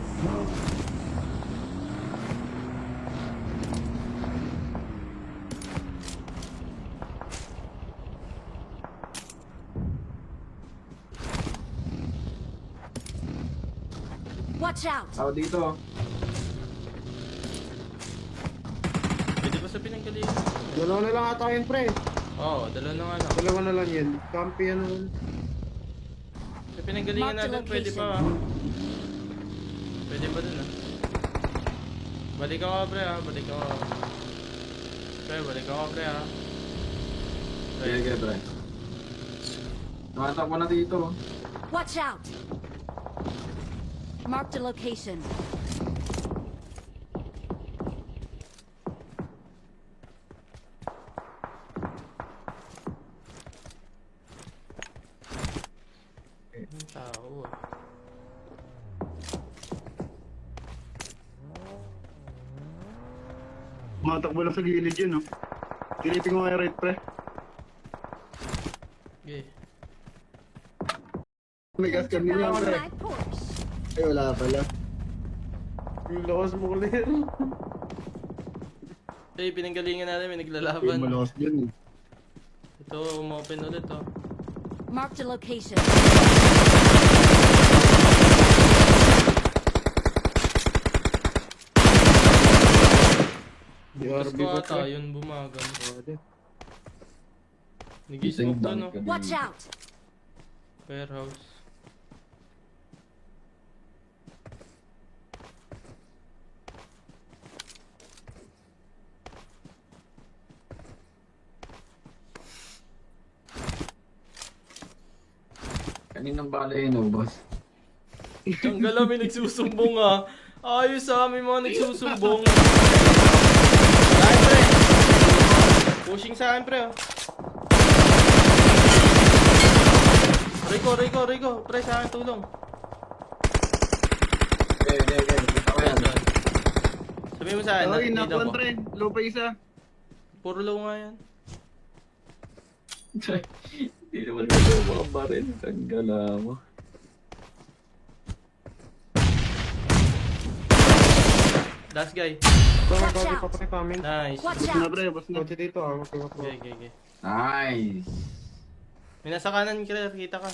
Watch out! Ako dito, oh. Pwede ba sa pinanggalingan? Dalawa na lang ata yun, pre. Oo, dalawa na nga lang. Dalawa na lang yan. Campi yan naman. Sa pinanggalingan Mark the natin, pwede pa. location. Pwede pa dun ah. Balik ako pre ah, balik ako. Pre, balik ako pre ah. Pre, Sige, sige, pre. Tumatakbo na dito, oh. Watch out! Mark the location. yung tao ah. Matakbo lang sa gilid yun, oh. Silipin ko nga right, pre. Okay. May gas cam din yan, On pre. my Porsche. Ay, wala pala. Yung lakas mo ulit. Eh, pinanggalingan natin, may Ay, naglalaban. malakas dyan, eh. Ito, umopen ulit oh. Mark the location. Bukas DRB ko ba, ata, pre? yun bumagal. Pwede. Nag-smoke to no? Watch out! Warehouse. Kaninang bala yun, oh, boss. Ang gala, may nagsusumbong ah. Ayos ah, may mga nagsusumbong. Saan pre? Pushing sa akin pre oh. Rico. Pre, sa akin tulong. Okay. Kita ko yan. Ayan, doon. Sa Sabi mo sa akin, Ay, nakikita nakuha ko. pre. Low pa isa. Puro low nga yan. Hindi naman ito mga baril. Tanggala mo. Last guy. Baka Watch bagi out. pa pre coming. Nice. Watch Bus na out! pre, bus na. Kotse dito ah. Okay. Okay, okay, okay. Nice! May nasa kanan ka, kita ka.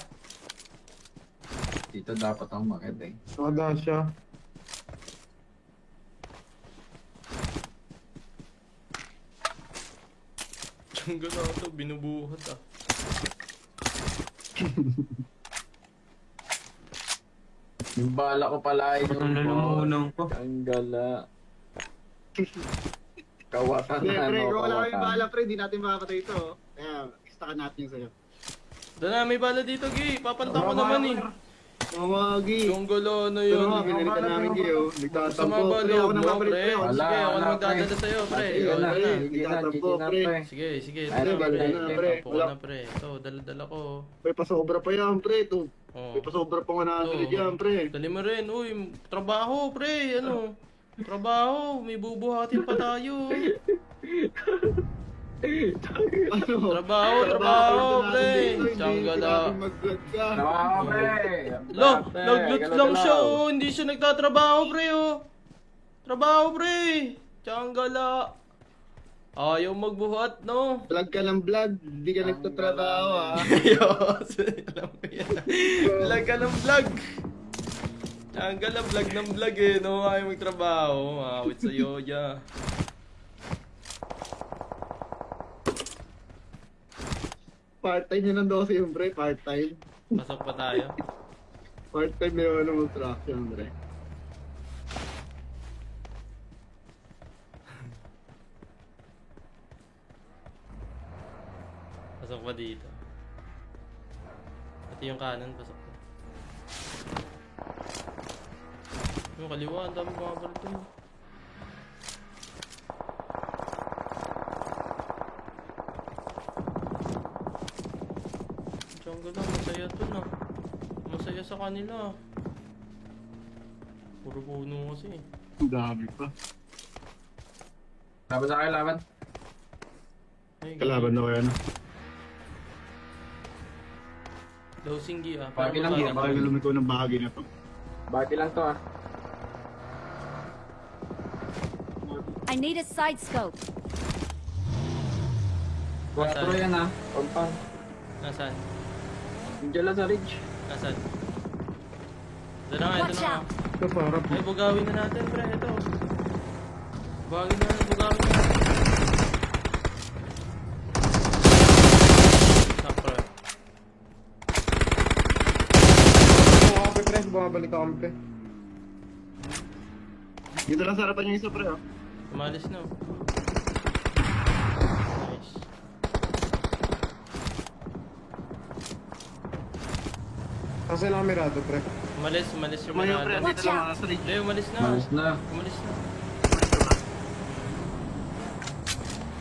Dito dapat ang makit eh. Nakada siya. Tiyangga na ito, binubuhat ah. Yung bala ko pala ay Ang lulungunong ko. Tanggala. Kawatan Hindi, na pre, ano, kung wala kami kawatan. bala, pre, di natin makakatay ito. Kaya, istakan natin yung sa'yo. Doon na, may bala dito, Gi. Papanta ko naman eh. Mamagi. Yung gulo na Pero yun. nga, pinalitan namin kayo. Sa Nagtatampo. mga Pre, ako balo na mo, babalik, pre. pre. Wala, Sige, ako wala, na magdadala sa'yo, pre. Sige O, na, ito na. sige na, sige na, pre. Sige, sige. Ito Pre, na, balik pre. na, pre. Tapo ko na, pre. Ito, dala-dala ko. Pre, pasobra pa yan, pre. Ito. Oh. Pre, pasobra pa 100 Oo. yan, pre. Dali mo rin. Uy, trabaho, pre. Ano? Trabaho. May bubuhatin pa tayo. Ano? Trabaho, pre. Tsanggala. Trabaho, pre! Lo, Pre, nag-loot galaw, lang siya, galaw. oh. Hindi siya nagtatrabaho, pre, oh. Trabaho, pre. Tsanggala. Ayaw magbuhat, no? Vlog ka ng vlog. Hindi ka nagtatrabaho, ha? Ayos. Alam ko yan. Vlog ka ng vlog. Tsanggala, vlog ng vlog, eh, no? Ayaw magtrabaho. Awit sa'yo, yeah. Part-time yun ng 12 yung pre, part-time. Pasok pa tayo. Part-time yun ng construction, pre. Pasok pa dito. Pati yung kanan, pasok pa. Yung kaliwa, ang dami mga barito. Jungle lang, masaya to na. Masaya sa kanila. Puro puno kasi. Ang dami pa. Laban sa kayo, laban. Ay, Kalaban na kaya na. Low singgi ah. Bagay lang Hindi, yan, baka lumiko ng bahagi na to. Bati lang to ah. I need a side scope. 4 yan ah. Compound. Nasaan? Diyan lang sa ridge. Nasaan? Ito na nga, ito Watch na nga. out! Ito parang. Ay, bugawin na natin, pre. Ito. Bugawin na natin, bugawin na natin. Stop, pre. Bumabalik pre. Bumabalik ako pre. Dito lang sa harapan yung isa, pre, oh. Umalis na. Oh. Nice. Kasi lang mirado pre. Umalis yung Tumayo, pre. manada. Dito lang, nasa ridge. Hindi, umalis na. Malis na. Umalis na.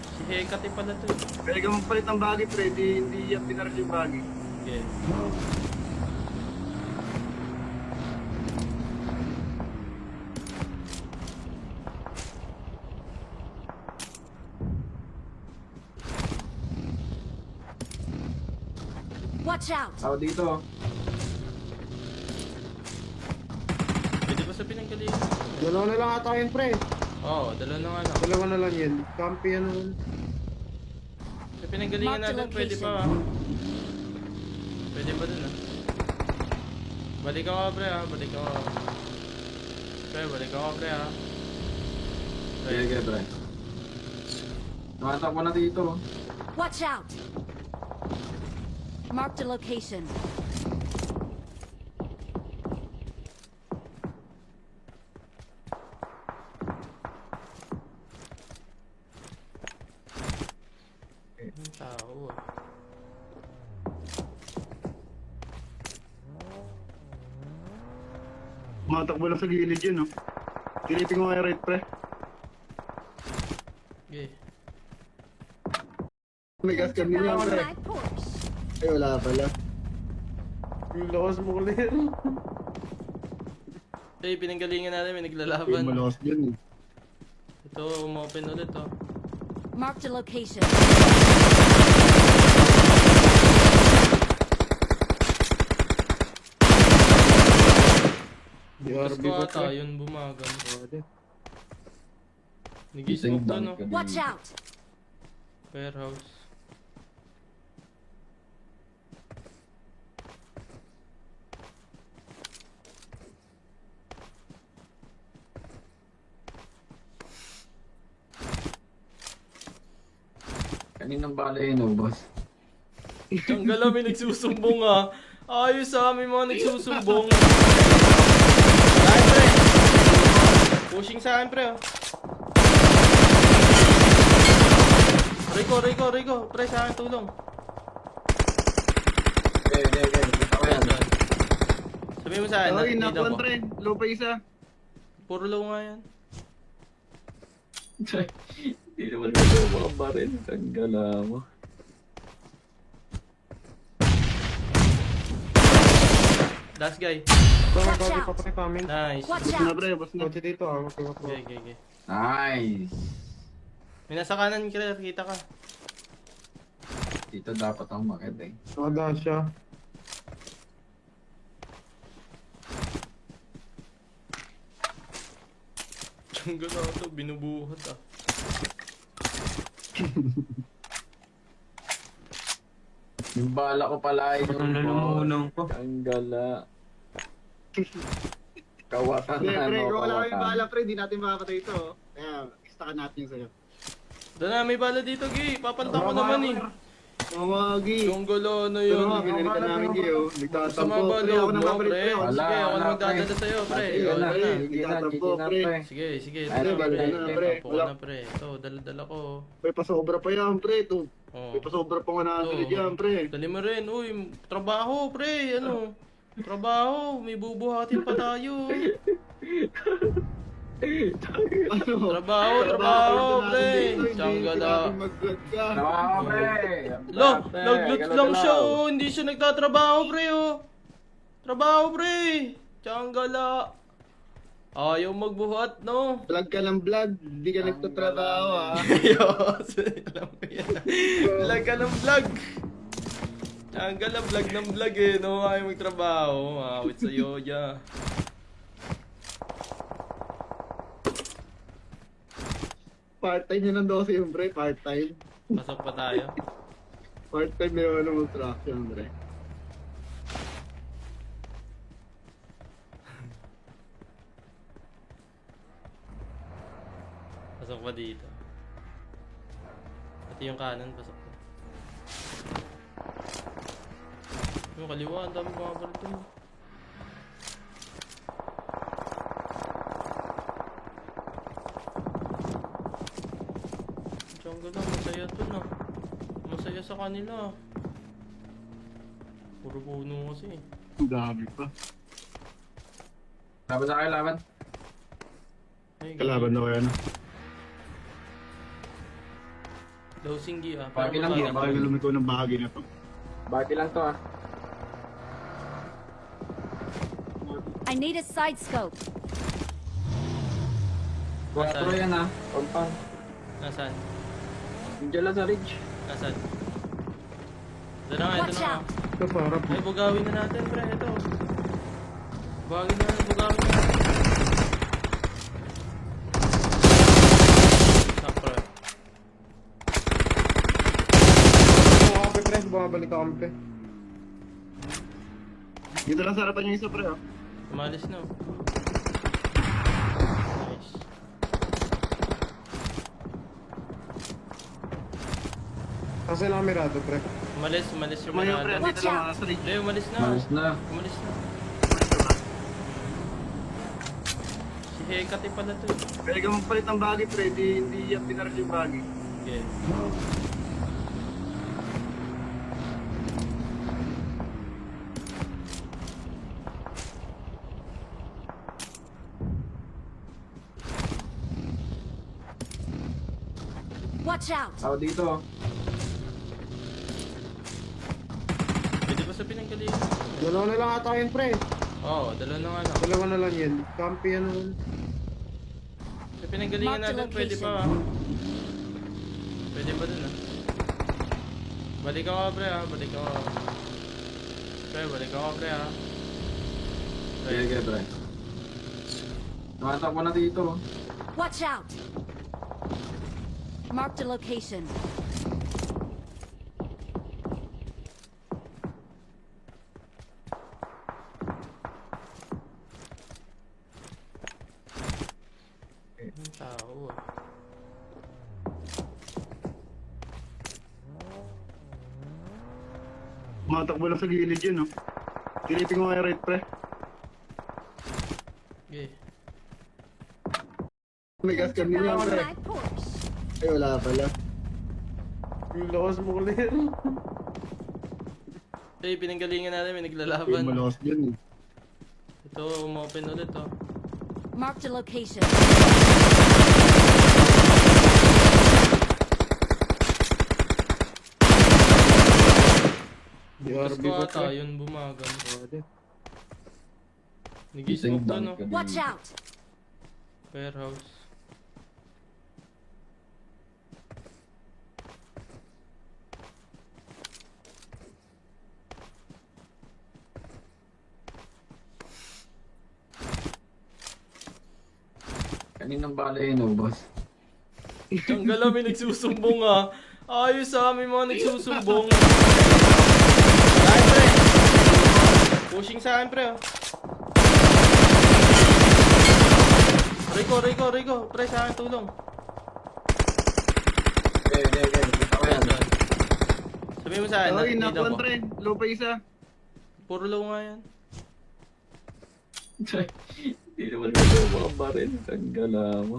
Si Hekati pala to. Pwede ka magpalit ng bagay, pre. Hindi yan pinaral yung bagay. Okay. Watch out! Ako dito. Pwede ba sa pinanggalingan? Dalawa na lang ata yun pre. Oo, dalawa na nga lang. Dalawa na lang yan. Campi yan naman. Sa pinanggalingan Mark the natin, pwede pa. location. Pwede pa dun ah. Balik ako pre ah, balik ako. Pre, balik ako pre ah. Pre, Sige, pre. Tumatak ko na dito. Watch out! Mark the location. yung tao ah. Matakbo lang sa gilid yun, oh. Silipin ko kaya right, pre. Okay. May gas cam din yan, On pre. my Porsche. Ay, wala pala. Yung lakas mo ulit. Eh, pinanggalingan natin, may Ay, naglalaban. malakas dyan, eh. Ito, umopen ulit oh. Marked a location. Bukas BRB ko ba ata, pre? yun bumagal. Pwede. Nag-smoke to no? Watch out! Warehouse. Kaninang bala yun, boss? Tiyanggal may nagsusumbong ah. Ayos ah, may mga nagsusumbong. Saan pre? Pushing sa akin pre oh. Rico. Pre sa akin tulong. Okay. Ako yan. Sabihin mo sa akin, Sorry, need nakuha ako. pre. Low pa isa. Puro low nga yan. Hindi naman ito mga baril. Tanggala mo. Last guy. Kami pa pre coming. Nice. Watch Bus na out! pre, bus na. Kotse dito ah. Okay. Okay. Nice! May nasa kanan kita ka. Dito dapat ako makita eh. Nakada siya. Tiyanggal na ito, binubuhat ah. Yung bala ko pala yung Nalulunong ko. Tanggala. Kawatan Hindi, na pre, ano, kung wala kami kawatan. bala pre, di natin makakatay ito. Kaya, istakan natin yung sa'yo. Doon na, may bala dito, Gi. Papanta ko naman eh. Mamagi. Tiyanggal na Pero yun. nga, pinalitan namin Gio. Sa Nagtatampo. mga Pre, ako balog na mo, babalik pre. pre. Wala, Sige, ako na wala, magdadala pre. sa'yo, pre. Sige O, na, ito na. sige na, pre. Sige. Ay, Ito na, pre. dala na, pre. Tapo ko na, pre. Ito, dala-dala ko. Pre, pasobra pa yan pre. Ito. Oh. Pre, pasobra pa 100 Ito. yan pre. Dali mo rin. Uy, trabaho, pre. Ano? Trabaho. May bubuhatin pa tayo. Ano? Trabaho, pre. Tiyanggal Trabaho, pre! Lo, nag-loot lang siya oh. Hindi siya nagtatrabaho, pre oh. Trabaho, pre. Tiyanggal. Ayaw magbuhat, no? Vlog ka ng vlog. Hindi ka nagtatrabaho ah. Ayos. Alam mo yan. Vlog ka ng vlog. Tiyanggal na vlog ng vlog eh, no? Ayaw magtrabaho. Awit sa'yo, ya. Part-time yun ng 12 yung pre. Part-time. Pasok pa tayo. Part-time yun ng construction pre. Pasok pa dito. Pati yung kanan, pasok pa. Yung kaliwa, ang dami mga barito. Jungle lang, masaya to na. Masaya sa kanila. Puro puno kasi. Ang dami pa. Laban sa kayo, laban. Ay, Kalaban na kaya na. Low singgi ah. Bagay lang Hindi, yan, baka lumiko ng bahagi na to. Bati lang to ah. I need a side scope. 4 yan ah. Compound. Nasaan? Diyan lang sa ridge. Nasaan? Ito na nga, ito Watch na nga. out! Ito parang. Ay, bugawin na natin, pre. Ito. Bugawin na natin. Stop, pre. Kami pre. Bumabalik ako pre. Dito lang sa harapan yung isa pre oh. Umalis na. Oh. Nice. Kasi lang mirado pre. Umalis yung Tumayo pre, Miranda. dito lang sa ridge. Hindi, umalis na. Malas na. Umalis na. Si Hekati pala to. Pwede ka magpalit ng bagay pre, hindi yan pinaral yung bagay. Okay. Watch out! Ako dito. Pwede ba sa pinanggalingan? Dalawa na lang ata yun pre. Oo, dalawa na nga lang. Dalawa na lang yan. Campi yan naman. pinanggalingan Mark the natin, pwede pa location. Pwede pa dun Balik ako pre balik ako. Pre, balik ako pre Pre. Sige, pre. Tumatak mo na dito. Watch out! Mark the location. Ang tao Matakbo lang sa gilid yun, no? Silipin ko kaya right, pre. Okay. May gas cam din yan, On pre. my Porsche. Ay, wala pala. Yung lakas mo ulit. Hey, pinanggalingan natin, may Ay, naglalaban. malakas dyan, eh. Ito, umopen ulit Mark the location. Bukas BRB ko ba ata, pre? yun bumagal. Pwede. Nag-smoke to, no? Watch out! Warehouse. Kaninang bala yun, boss? Ang gala, may nagsusumbong Ayos may mga nagsusumbong. Sa akin, pre. Pushing sa akin, pre. Rico. Pre, sa akin, tulong. Okay. Kita ko yan. Sabihin mo sa akin, Ay, nakikita nakuan, ko. pre. Low pa isa. Puro low nga yan. Hindi naman ito mga baril. Tanggala mo.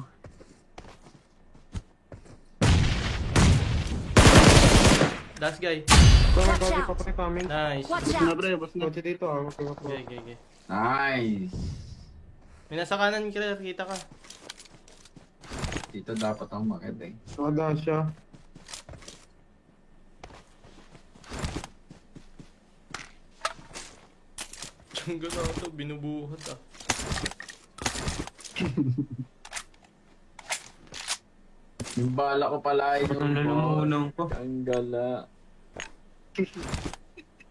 Last guy. Watch Kami out. pa pre kami. Nice. Watch Bus na, out! pre. Bus na. Kotse dito magkiwa ko. Okay. Nice. May nasa kanan, kita ka. Dito dapat ang makit eh. Nakadaan siya. Ang gala to, binubuhat Yung bala ko pala yung Nalulunong ko. Tanggala.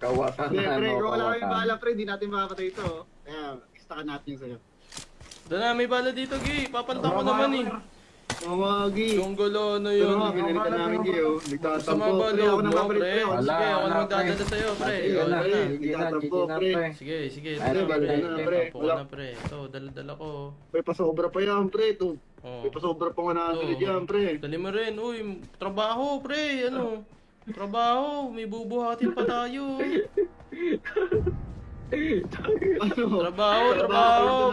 Kawatan Hindi, na, pre. no? Kung wala kami Kawatan. bala, pre. Di natin makakatay ito. Kaya, istakan natin yung sa'yo. Doon na, may bala dito, Gi. Papanta ko naman Mamagi. Yung gulo na Pero yun. nga, pinalitan namin kayo. Sa Nagtatampo. mga Pre, ako mo, nagpapalit, pre. pre. Wala, Sige, ako wala, na magdadala pre. sa'yo, pre. Sige O, na, ito na. sige na, pre. Sige. Ay, Ito na, bala pre. na, pre. Tapo ko na, pre. Ito, dala-dala ko. Pre, pasobra pa yan, pre. Ito. Oh. May pasobra pa 100 Ito. yan, pre. Dali mo rin. Uy, trabaho, pre. Ano? Trabaho. May bubuhatin pa tayo. Ano? Trabaho,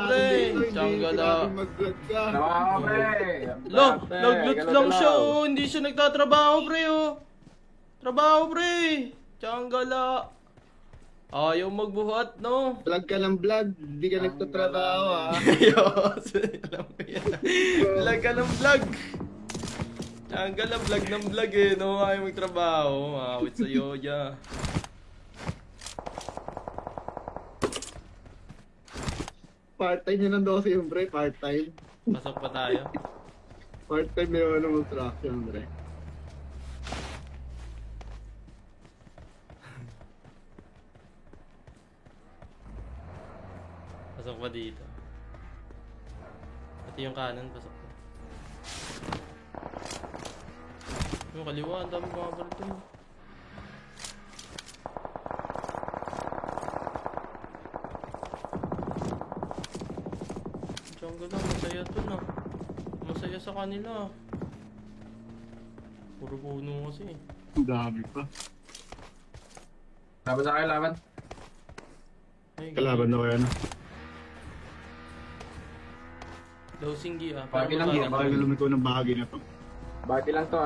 pre. Tsanggala. Trabaho, pre. Lo, Pre, nag-loot galaw, lang siya, galaw. Hindi siya nagtatrabaho, pre, Trabaho, pre. Tsanggala. Ayaw magbuhat, no? Vlog ka ng vlog. Hindi ka nagtatrabaho, ha? Ayos. Alam ko yan. Vlog ka ng vlog. Tsanggala, vlog ng vlog, no? Ayaw magtrabaho. Awit sa yoya. Part-time yun ng 12 yung, pre. Part-time. Pasok pa tayo. Part-time yun ng construction, pre. Pasok pa dito. Pati yung kanan, pasok pa. Yung kaliwa, ang dami mga barito. Jungle lang, masaya to na. Masaya sa kanila. Puro puno kasi. Ang dami pa. Laban sa kayo, laban. Ay, Kalaban na kaya na. Low singgi Bagay lang Hindi, yan, baka lumiko ng bahagi na to. Bati lang to,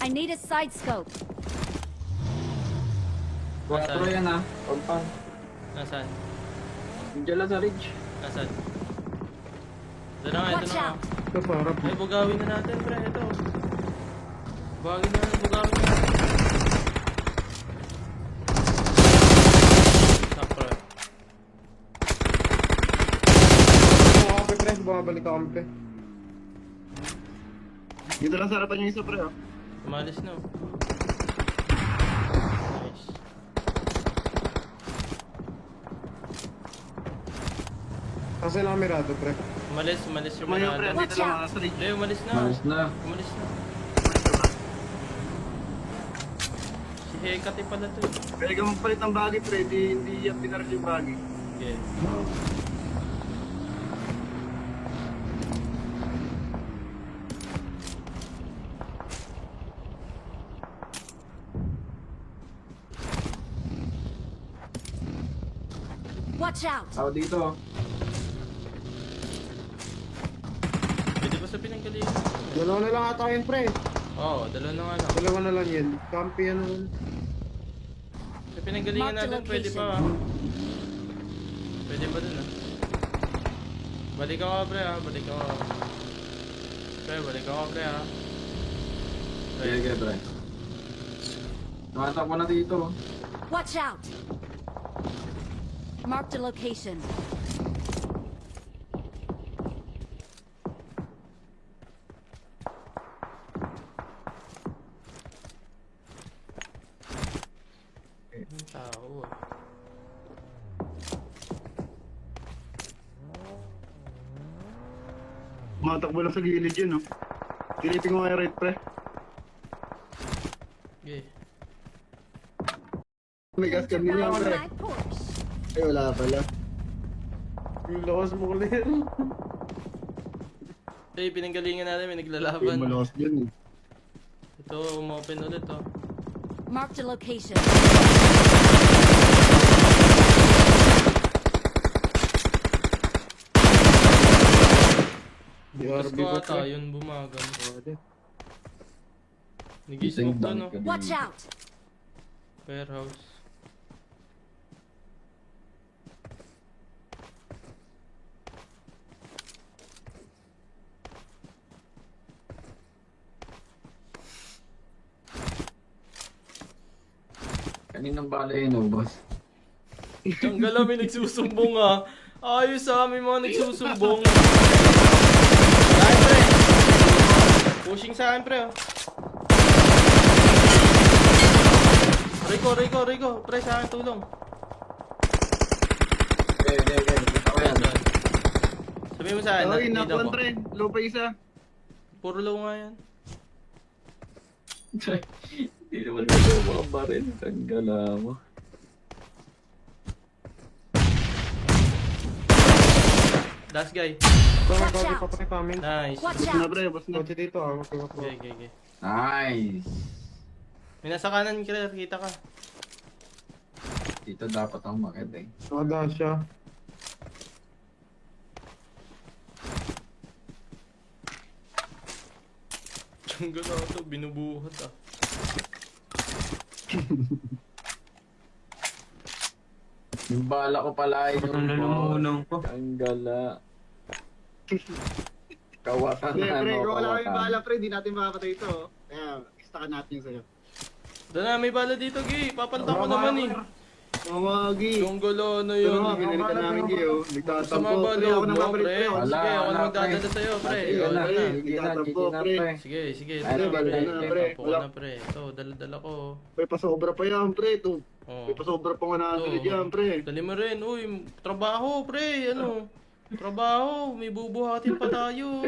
I need a side scope. 4 yan, Compound. Nasaan? Diyan lang sa ridge. Nasaan? Ito na nga, ito Watch na nga. out! Ito parang. Ay, bugawin na natin, pre. Ito. Bugawin na natin. Stop, pre. bumabalik kami, pre. Dito lang sa harapan yung isa, pre, oh. Umalis na. Oh. Nice. Kasi lang mirado, pre. Umalis yung Tumayo, pre. Mirado. Dito lang, sa rin. Hindi, umalis na. Malis na. Umalis na. Si Hekati pala to. Pwede ka magpalit ng bagay, pre. Hindi yan pinaras yung bagay. Okay. Watch out! Ako dito. Pwede ba sa pinanggalingan? Dalawa na lang ata yun, pre. Oo, dalawa na nga lang. Dalawa na lang yun. Campi yan naman. Sa pinanggalingan Mark the natin, pwede pa. location. Pwede pa dun ah. Balik ako pre ah, balik ako. Pre, balik ako pre ah. Pre, Sige, pre. Tumatakbo na dito. Watch out! Mark the location. ang tao ah. Matakbo lang sa gilid yun, oh. Silipin ko nga right, pre. Okay. May gas cam din yan, On pre. my Porsche. Ay, wala pala. Yung lakas mo ulit. Eh, pinanggalingan natin, may Ay, naglalaban. malakas dyan, eh. Ito, umopen ulit oh. Mark the location. Bukas DRB ko ko, ata, pre. yun bumagal. Pwede. Nag-smoke to no? Watch out! Warehouse. Kaninang bala yun, oh, boss. Ang gala, may nagsusumbong ah. Ayos ah, may mga nagsusumbong. Dahil pre. Pushing sa akin pre oh. Rico. Pre, sa akin tulong. Okay. Ako yan. Sabihin mo sa akin, Ay, nakikita nakuhan, ko. pre. Low pa isa. Puro low nga yan. Hindi naman kasi mga baril. Tanggala mo. Last guy. Tama, Watch kami out. pa, pre, kami. Nice. Watch Bus na, out! pre. Bus na. Kotse dito, ah. Magkakot mo. Okay. Nice. May nasa kanan kita ka. Dito dapat ako makit eh. Nakadaan siya. Ang gala to, binubuhat ah. Yung bala ko pala ay Ang lalamunan ko. Tanggala. Kawatan Hindi, na, pre. no? Kung wala kami Kawatan. bahala, pre. Di natin makakatay ito, oh. Kaya, istakan natin yung sa'yo. Doon na, may bala dito, Gi. Papanta ko naman eh. Mamagi. Yung gulo na Pero yun. nga, pinalitan namin kayo. Sa Nagtatampo. mga Pre, balo ako mo, nagpapalit, pre. pre. Wala, Sige, ako wala, na magdadala pre. sa'yo, pre. Sige O, na, ito na. sige na, pre. Sige. Ay, Ito na, pre. dala na, pre. Tapo ko Wala. na, pre. Ito, dala-dala ko. Pre, pasobra pa yan, pre. Ito. Oh. May pasobra pa 100 Ito. yan, pre. Dali mo rin. Uy, trabaho, pre. Ano? Trabaho. May bubuhatin pa tayo.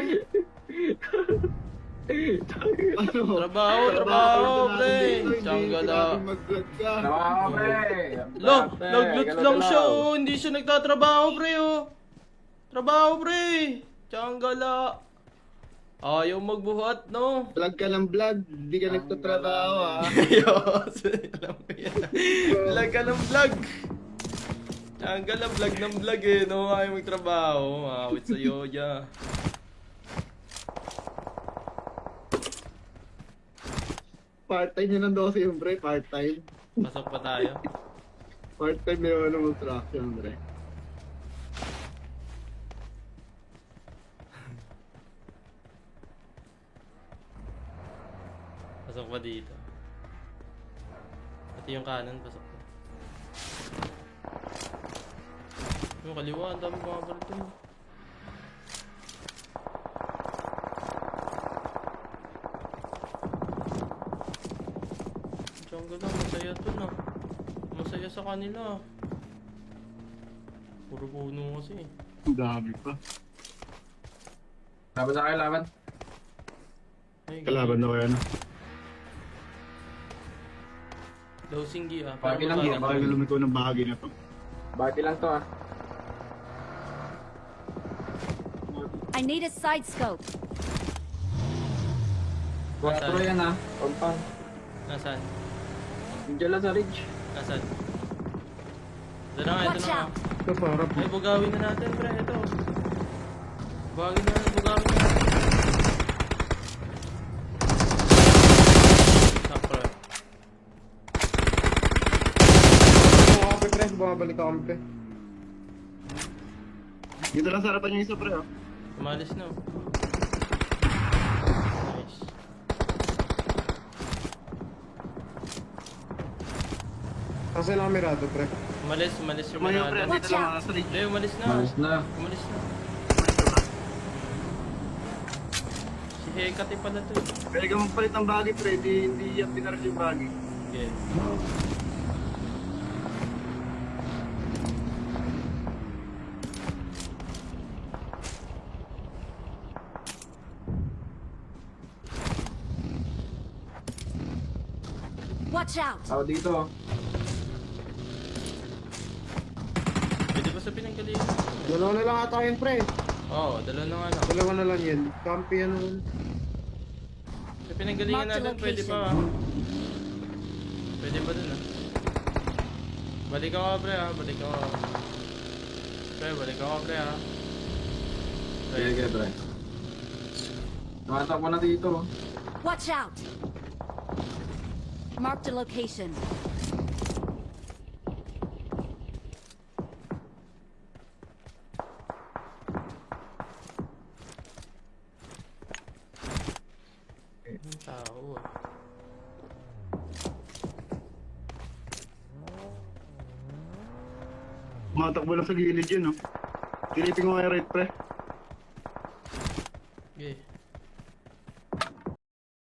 Ano? Trabaho, pre. Tsanggala. Trabaho, pre. Lo, Pre, nag-loot galaw, lang siya, galaw. oh. Hindi siya nagtatrabaho, pre, oh. Trabaho, pre. Tsanggala. Ayaw magbuhat, no? Vlog ka ng vlog. Hindi ka nagtatrabaho, ah. Ayos. Alam mo yan. Vlog ka ng vlog. Tsanggala, vlog ng vlog, eh, no? Ayaw magtrabaho. Awit sa'yo, yeah. Part-time yun ng 12 yung, pre. Part-time. Pasok pa tayo. Part-time yun ng construction, pre. Pasok pa dito. Pati yung kanan, pasok pa. Yung kaliwa, ang dami mga barito. Masaya to na. Masaya sa kanila. Puro puno kasi. Ang dami pa. Laban sa kayo, laban. Ay, Kalaban na kaya na. Low singgi ah. Bagay lang Pero yun, Bakit lumiko ng bahagi na to? Bati lang to ah. I need a side scope. 4 yan ah. Compound. Nasaan? Diyan lang sa ridge. Nasaan? Ito na nga, ito Watch na nga. out! Ito parang Ay, bugawin na natin, pre. Ito. Bugawin na natin, bugawin na natin. Stop, pre. Bumabalik pre, bumabalik ako pre. dito lang sa harapan yung isa pre oh. Umalis na. Oh. Nice. Kasi lang mirado pre. Umalis yung Tumayo pre, manalo. dito lang sa ridge. Hindi, umalis na. Malis na. Umalis na. Si Hekati pala to. Pwede ka magpalit ng bahagi pre, hindi yung pinaral yung bahagi. Okay. Watch out! Ako dito. Pwede ba sa pinanggalingan? Dalawa na lang ata yun pre. Oo, dalawa na nga lang. Dalawa na lang yan. Campi yan naman. Sa pinanggalingan Mark the natin, pwede pa. location. Pwede pa dun ah. Balik ako pre ah, balik ako. Pre, balik ako pre ah. Pre, Sige pre. Tumatak mo na dito. Watch out! Mark the location. yung tao ah. Matakbo lang sa gilid yun oh. Silipin ko nga right pre. Okay.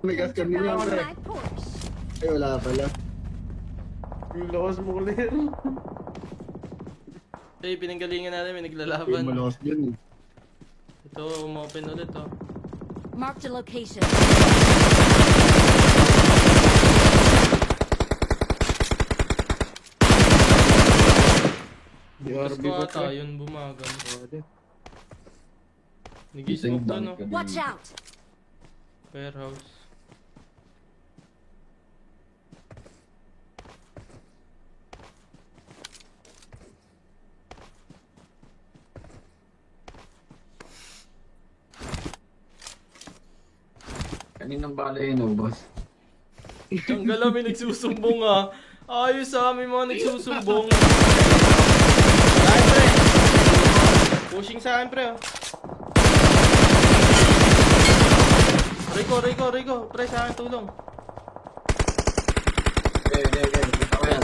May gas cam din yan On pre. my Porsche. Ay wala pala. Yung lakas mo ulit. Eh, pinanggalingan natin, may Ay naglalaban. malakas dyan eh. Ito, umopen ulit oh. Mark the location. Bukas DRB ko ko ata, pre. yun bumagal. Isang Nag-smoke to dunk no? ka din. Watch out! Warehouse. Kaninang bala yun oh, boss. Ang gala, may nagsusumbong ah. Ayos ah, may mga nagsusumbong. Saan pre? Pushing sa akin pre oh. Rico. Pre, sa akin tulong. Okay. Kita ko yan.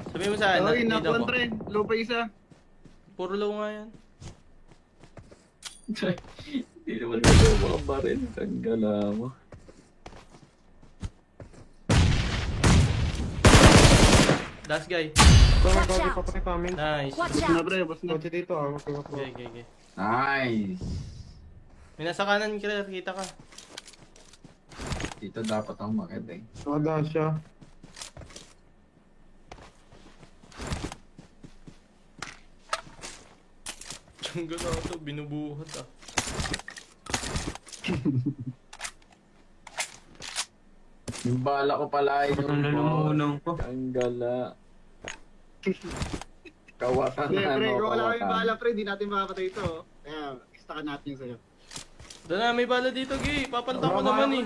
Sabihin mo sa akin, Ay nakikita nakuan ko. pre. Low pa isa. Puro low nga yan. Hindi naman kasi mga baril. Tanggala mo. Last guy. Watch Kami out. pa pre kami. Nice. Watch Boss na out! pre, boss na. Kotse dito ah. Okay. Nice! May nasa kanan ka, kita ka. Dito dapat ako makita eh. Nakada siya. Ang gala to, binubuhat ah. Yung bala ko pala ay Ang lulungunong ko. Tanggala. Kawatan Hindi na pre, ano, kung wala kami kawatan. bahala pre, di natin makakatay ito oh. Kaya, istakan natin yung sa'yo. Doon na, may bala dito, Gay. Papanta ko naman eh.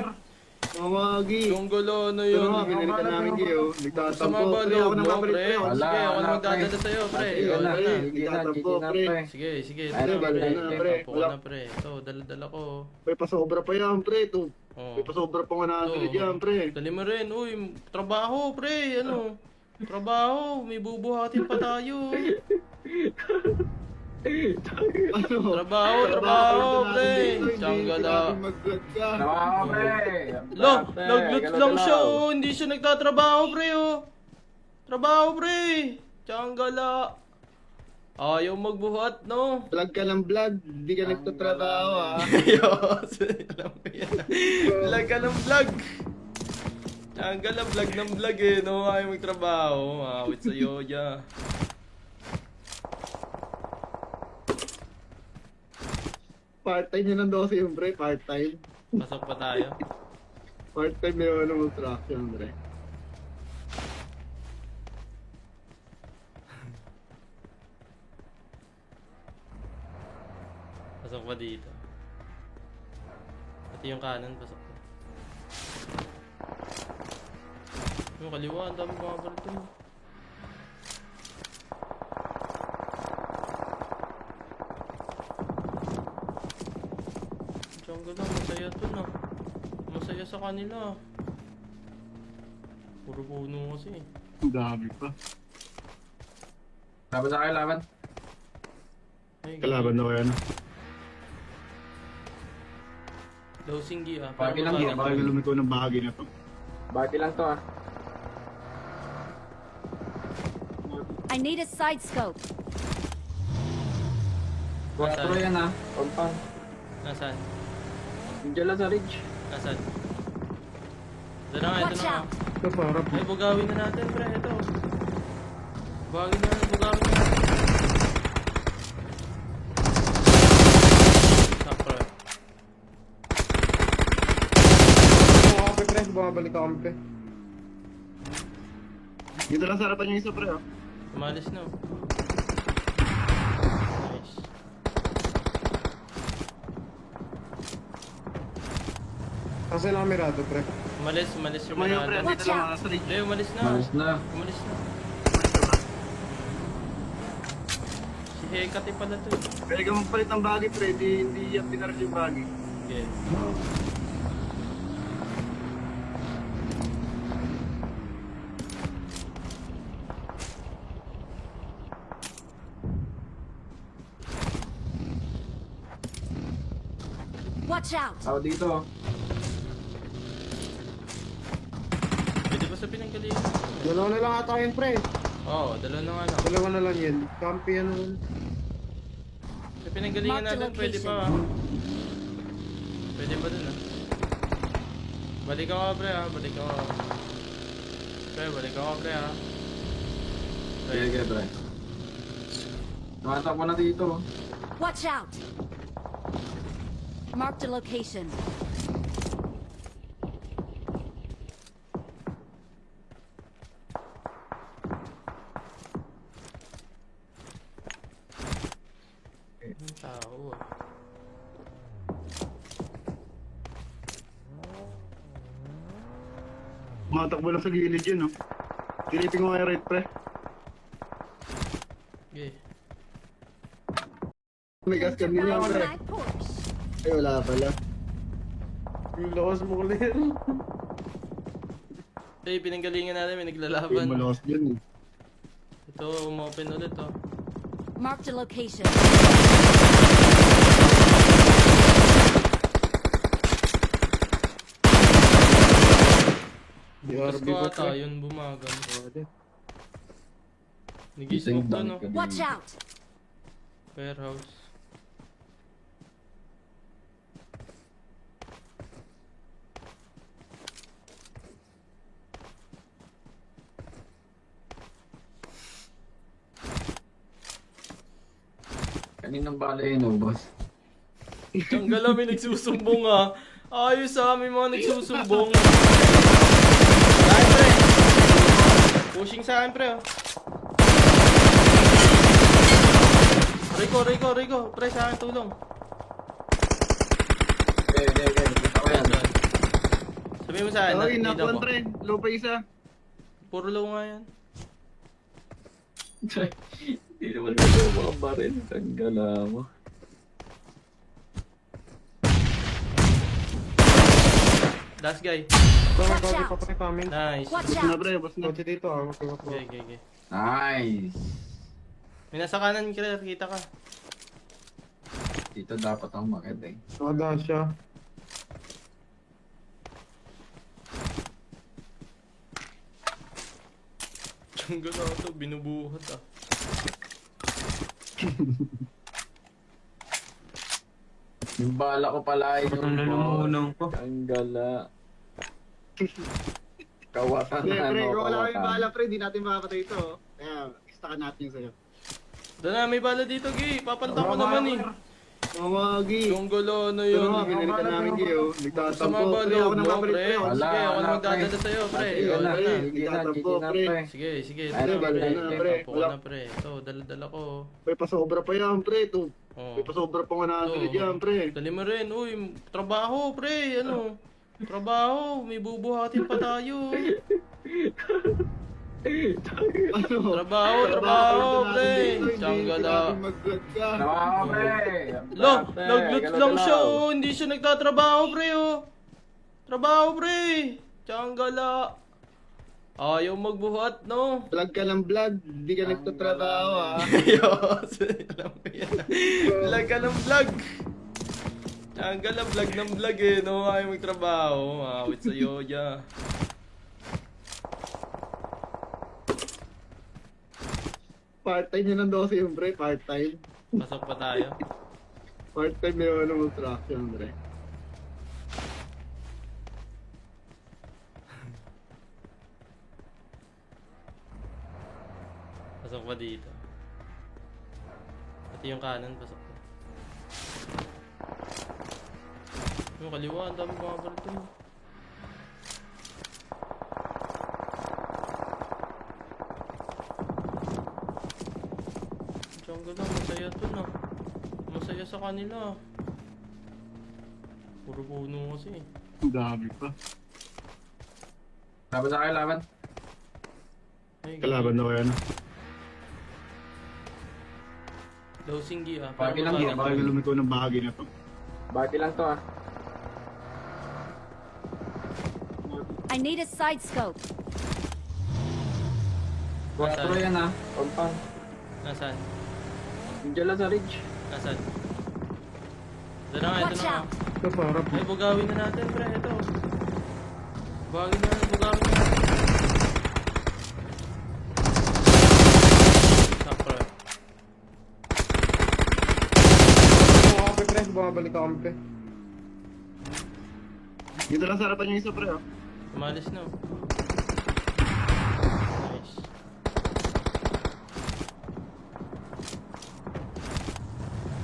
Mamagi. Yung gulo na Pero yun. nga, pinalitan namin kayo. Sa Nagtatampo. mga Pre, ako balo na mo, babalik pre. pre. Wala, Sige, ako wala, na magdadala pre. sa'yo, pre. Sige O, na, ito na. sige na, pre. Sige, Ay, ito na, pre. balik na, pre. Tapo ko na, pre. Ito, dala-dala ko. Pre, pasobra pa yan pre. Ito. Oh. May pasobra pa 100 Ito. yan pre. Dali mo rin. Uy, trabaho, pre. Ano? Trabaho. May bubuhatin pa tayo. Ano? Trabaho, pre. natin dito, Tsaka Tiyang-gala. grabe mag-vlog ka. Trabaho, pre. Lo, Pre, nag-loot galaw, lang galaw. siya oh. Hindi siya nagtatrabaho, pre oh. Trabaho, pre. Tiyang-gala. Ayaw magbuhat, no? Vlog ka ng vlog, hindi ka nagtatrabaho ah. Ayos. Alam mo yan. Vlog ka ng vlog. Tiyang-gala, vlog ng vlog eh, no? Ayaw magtrabaho. Awit sa'yo, ya. Part-time yun ng 12 yung pre, part-time. Pasok pa tayo. Part-time yun ng construction, pre. Pasok pa dito. Pati yung kanan, pasok pa. Yung kaliwa, ang dami mga barito. Jungle lang, masaya to na. Masaya sa kanila. Puro puno kasi. Ang dami pa. Laban sa kayo, laban. Ay, Kalaban na kaya na. Low singgi ah. Bagay lang Hindi, yun, baka lumiko ng bahagi na to. Bati lang to, ah. I need a side scope. 4 yan, ah. Compound. Nasaan? Diyan lang sa ridge. Nasaan? Ito na nga, ito Watch na nga. out! Ito parang. Ay, bugawin na natin, pre. Ito. Bugawin na natin, bugawin na natin. Ah, pre. Bumabalik pre, bumabalik ako pre. Dito lang sa harapan yung isa pre oh. Umalis na. Oh. Nice. Kasi lang mirado pre. Umalis yung Tumayo pre, Miranda. dito lang mga sa ridge. Hindi, umalis na. Malis na. Umalis na. Si Hekati pala to. Pwede ka magpalit ng bagay pre, hindi yan pinaral yung bagay. Okay. Watch out! Ako dito, oh. Pwede ba sa pinanggalingan? Dalawa na lang ata yun pre. Oo, dalawa na nga lang. Dalawa na lang yan. Campi yan naman. Sa pinanggalingan Mark the natin, pwede pa. location. Pwede pa dun ah. Balik ako pre ah, balik ako. Pre, balik ako pre ah. Pre, Sige, sige, pre. Tumatakbo na dito, oh. Watch out! Mark the location. yung tao ah. Matakbo lang sa gilid yun oh. Silipin ko nga right pre. Okay. May gas cam din yan On pre. my Porsche. Ay wala pala. Yung lakas mo ulit. Eh, pinanggalingan natin, may Ay naglalaban. malakas dyan eh. Ito, umopen ulit oh. Mark the location. Bukas DRB ko ba ata, pre? yun bumagal. Pwede. Nag-smoke to no? Watch out! Warehouse. Kaninang bala yun, oh, boss. Ang gala, may nagsusumbong ah. Ayos ah, may mga nagsusumbong. Sa akin pre. Pushing sa akin pre oh. Rico. Pre, sa akin tulong. Okay, okay, okay. Kita ko yan. Sabihin mo sa akin, Ay nakikita nakuan ko. pre, low pa isa. Puro low nga yan. Hindi naman kasi mga baril. Tanggala mo. Last guy. Baka Watch kami out. pa pre kami. Nice. Watch Bus na out! pre, bus na. Kotse dito ah. Okay. Nice. May nasa kanan ka, kita ka. Dito dapat ang makit eh. Nakada siya. Tiyangga na ito, binubuhat ah. Yung bala ko pala ay Ang lalamunan ko. Ang gala. Kawatan Hindi, na, pre, no? kung wala kami Kawatan. bala, pre, di natin makakatay ito. Kaya, istakan natin yung sa'yo. Doon na, may bala dito, Gi. Papanta ko naman eh. Mamagi. Yung gulo na Pero yun. nga, pinalitan namin kayo. Sa Nagtatampo. mga Pre, ako balo na mo, babalik, pre. pre. Ako Sige, ako Wala, na magdadala pre. sa'yo, pre. Sige O, na, ito na. sige na, sige na, pre. Sige, sige. Ay, Ito na, pre. dala na, pre. Tapo ko na, pre. Ito, dala-dala ko. Pre, pasobra pa yan, pre. Ito. Oh. Pre, pasobra pa 100 Ito. yan, pre. Dali mo rin. Uy, trabaho, pre. Ano? Trabaho. May bubuhatin pa tayo. Ano? Trabaho, pre. Tiyangga. Mag-good ka. Trabaho, pre. Lo, Pre, nag-loot galaw, lang siya, galaw. oh. Hindi siya nagtatrabaho, pre, oh. Trabaho, pre. Tiyangala. Ayaw magbuhat, no? Vlog ka ng vlog. Hindi ka nagtatrabaho, ha? Ayos. Alam ko yan. Vlog ka ng vlog. Tiyangala, vlog ng vlog, eh, no? Ayaw magtrabaho. Awit sa'yo, ya. Part-time yun ng 12 yung pre. Part-time. Pasok pa tayo. Part-time yun ng construction, pre. Pasok pa dito. Pati yung kanan, pasok pa. Yung kaliwa, ang dami mga barito. Jungle lang, masaya to na. Masaya sa kanila. Puro puno kasi. Ang dami pa. Laban sa kayo, laban. Ay, Kalaban na kaya na. Low singgi ah. Pagi lang Hindi, yan, baka lumiko ng bahagi na to. Bati lang to, ah. I need a side scope. 4 yan, ah. Compound. Nasaan? Diyan lang sa ridge. Nasaan? Ito na nga, ito Watch na nga. out! Ito parang. Ay, bugawin na natin, pre. Ito. Bugawin na natin, bugawin na natin. Stop, pre. Bumabalik pre, bumabalik ako pre. Dito lang sa harapan yung isa, pre, oh. Umalis na. Oh. Nice.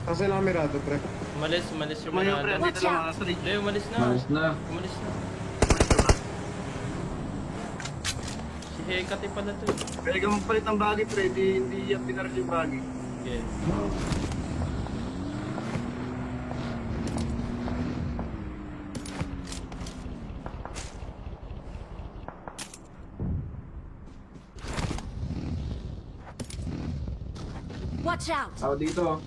Kasi lang mirado pre. Umalis yung Tumayo, pre. manada. Dito lang, nasa ridge. Hindi, umalis na. Malis na. Umalis na. Si Hekati pala to. Pwede ka magpalit ng bagay, pre. Hindi yan pinaral yung bagay. Okay. Watch out! Ako dito, oh.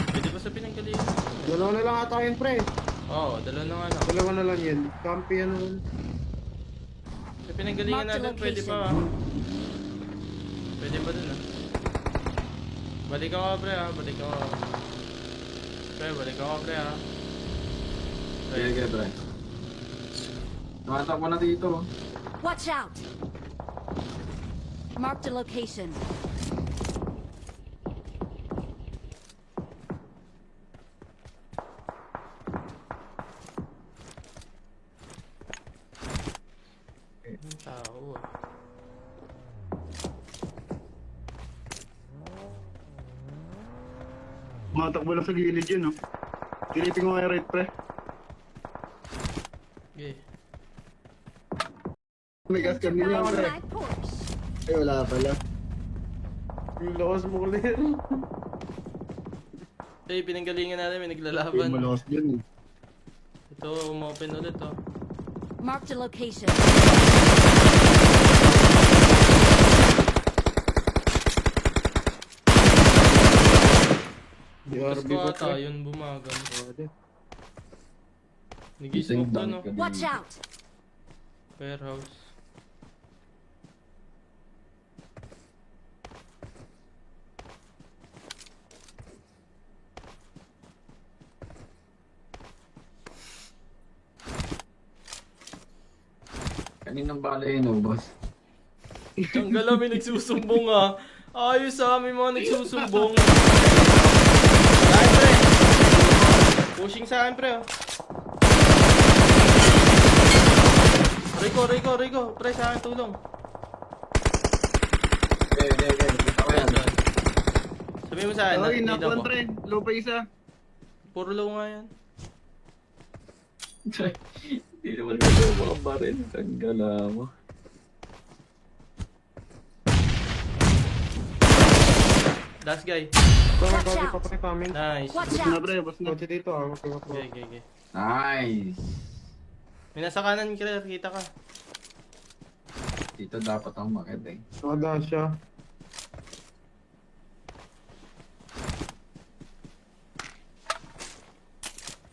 Pwede ba sa pinanggalingan? Dalawa na lang ata yun pre. Oo, dalawa na nga lang. Dalawa na lang yan. Campi yan naman. Sa pinanggalingan Mark the natin, pwede pa. location. Pwede pa dun ah. Balik ako pre ah, balik ako. Pre, balik ako pre ah. Pre, Sige, sige, pre. Tumatakbo na dito, oh. Watch out! Mark the location. yung tao ah. Matakbo lang sa gilid yun, oh. Silipin ko kaya right, pre. Okay. May gas cam din yan, On pre. my Porsche. Ay, wala pala. Yung lakas mo ulit. Eh, pinanggalingan natin, may Ay, naglalaban. malakas dyan, eh. Ito, umopen ulit oh. Mark the location. Bukas DRB ko ba ata, pre? yun bumagal. Pwede. Nag-smoke to no? Watch out! Warehouse. Kaninang bala yun, oh, boss? Tiyanggal may nagsusumbong ah. Ayos ah, may mga nagsusumbong. Saan pre? Pushing sa akin pre oh. Rico. Pre sa akin tulong. Okay. Kita ko yan. Sabihin mo sa akin, Okay, nakikita nakuha ko. pre. Low pa isa. Puro low nga yan. Hindi naman kasi mga baril. Tanggala mo. Last guy. Kami pa pre coming. Nice. Watch Bus na out! pre, bus na. Kotse dito ah. Okay. Nice! May nasa kanan kita ka. Dito dapat ako makita eh. Nakada siya.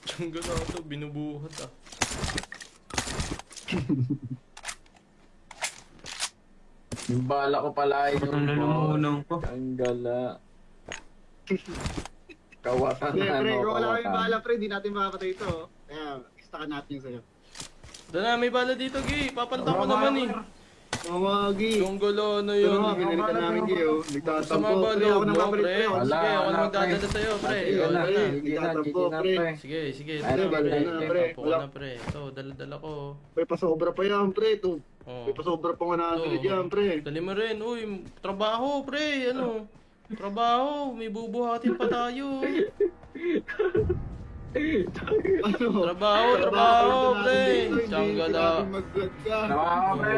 Tiyanggal na ito, binubuhat ah. Yung bala ko pala yung Nalulunong ko. Tanggala. Kawatan Hindi, na, pre, no? kung wala kami Kawatan. bala, pre, di natin makakatay ito. Kaya, istakan natin yung sa'yo. Doon na, may bala dito, Gi. Papanta ko naman eh. Mamagi. Tiyanggal na Ito yun. nga, pinalitan namin Gio. Sa Nagtatampo. mga Pre, ako balo nang mo, papalit, pre. pre. Sige, Wala, ako wala, magdadala sa'yo, pre. Sige O, na, ito na. sige na, Sige. Ay, Ito na, pre. bala na, pre. Tapo ko na, pre. Ito, dala-dala ko. Pre, pasobra pa yan, pre. Ito. Oh. May pasobra pa 100 Oo. yan, pre. Dali mo rin. Uy, trabaho, pre. Ano? Trabaho. May bubuhatin pa tayo. Ano? Trabaho, ito pre. natin dito, Tiyanggal hindi ah. natin mag-good ka. Trabaho, pre!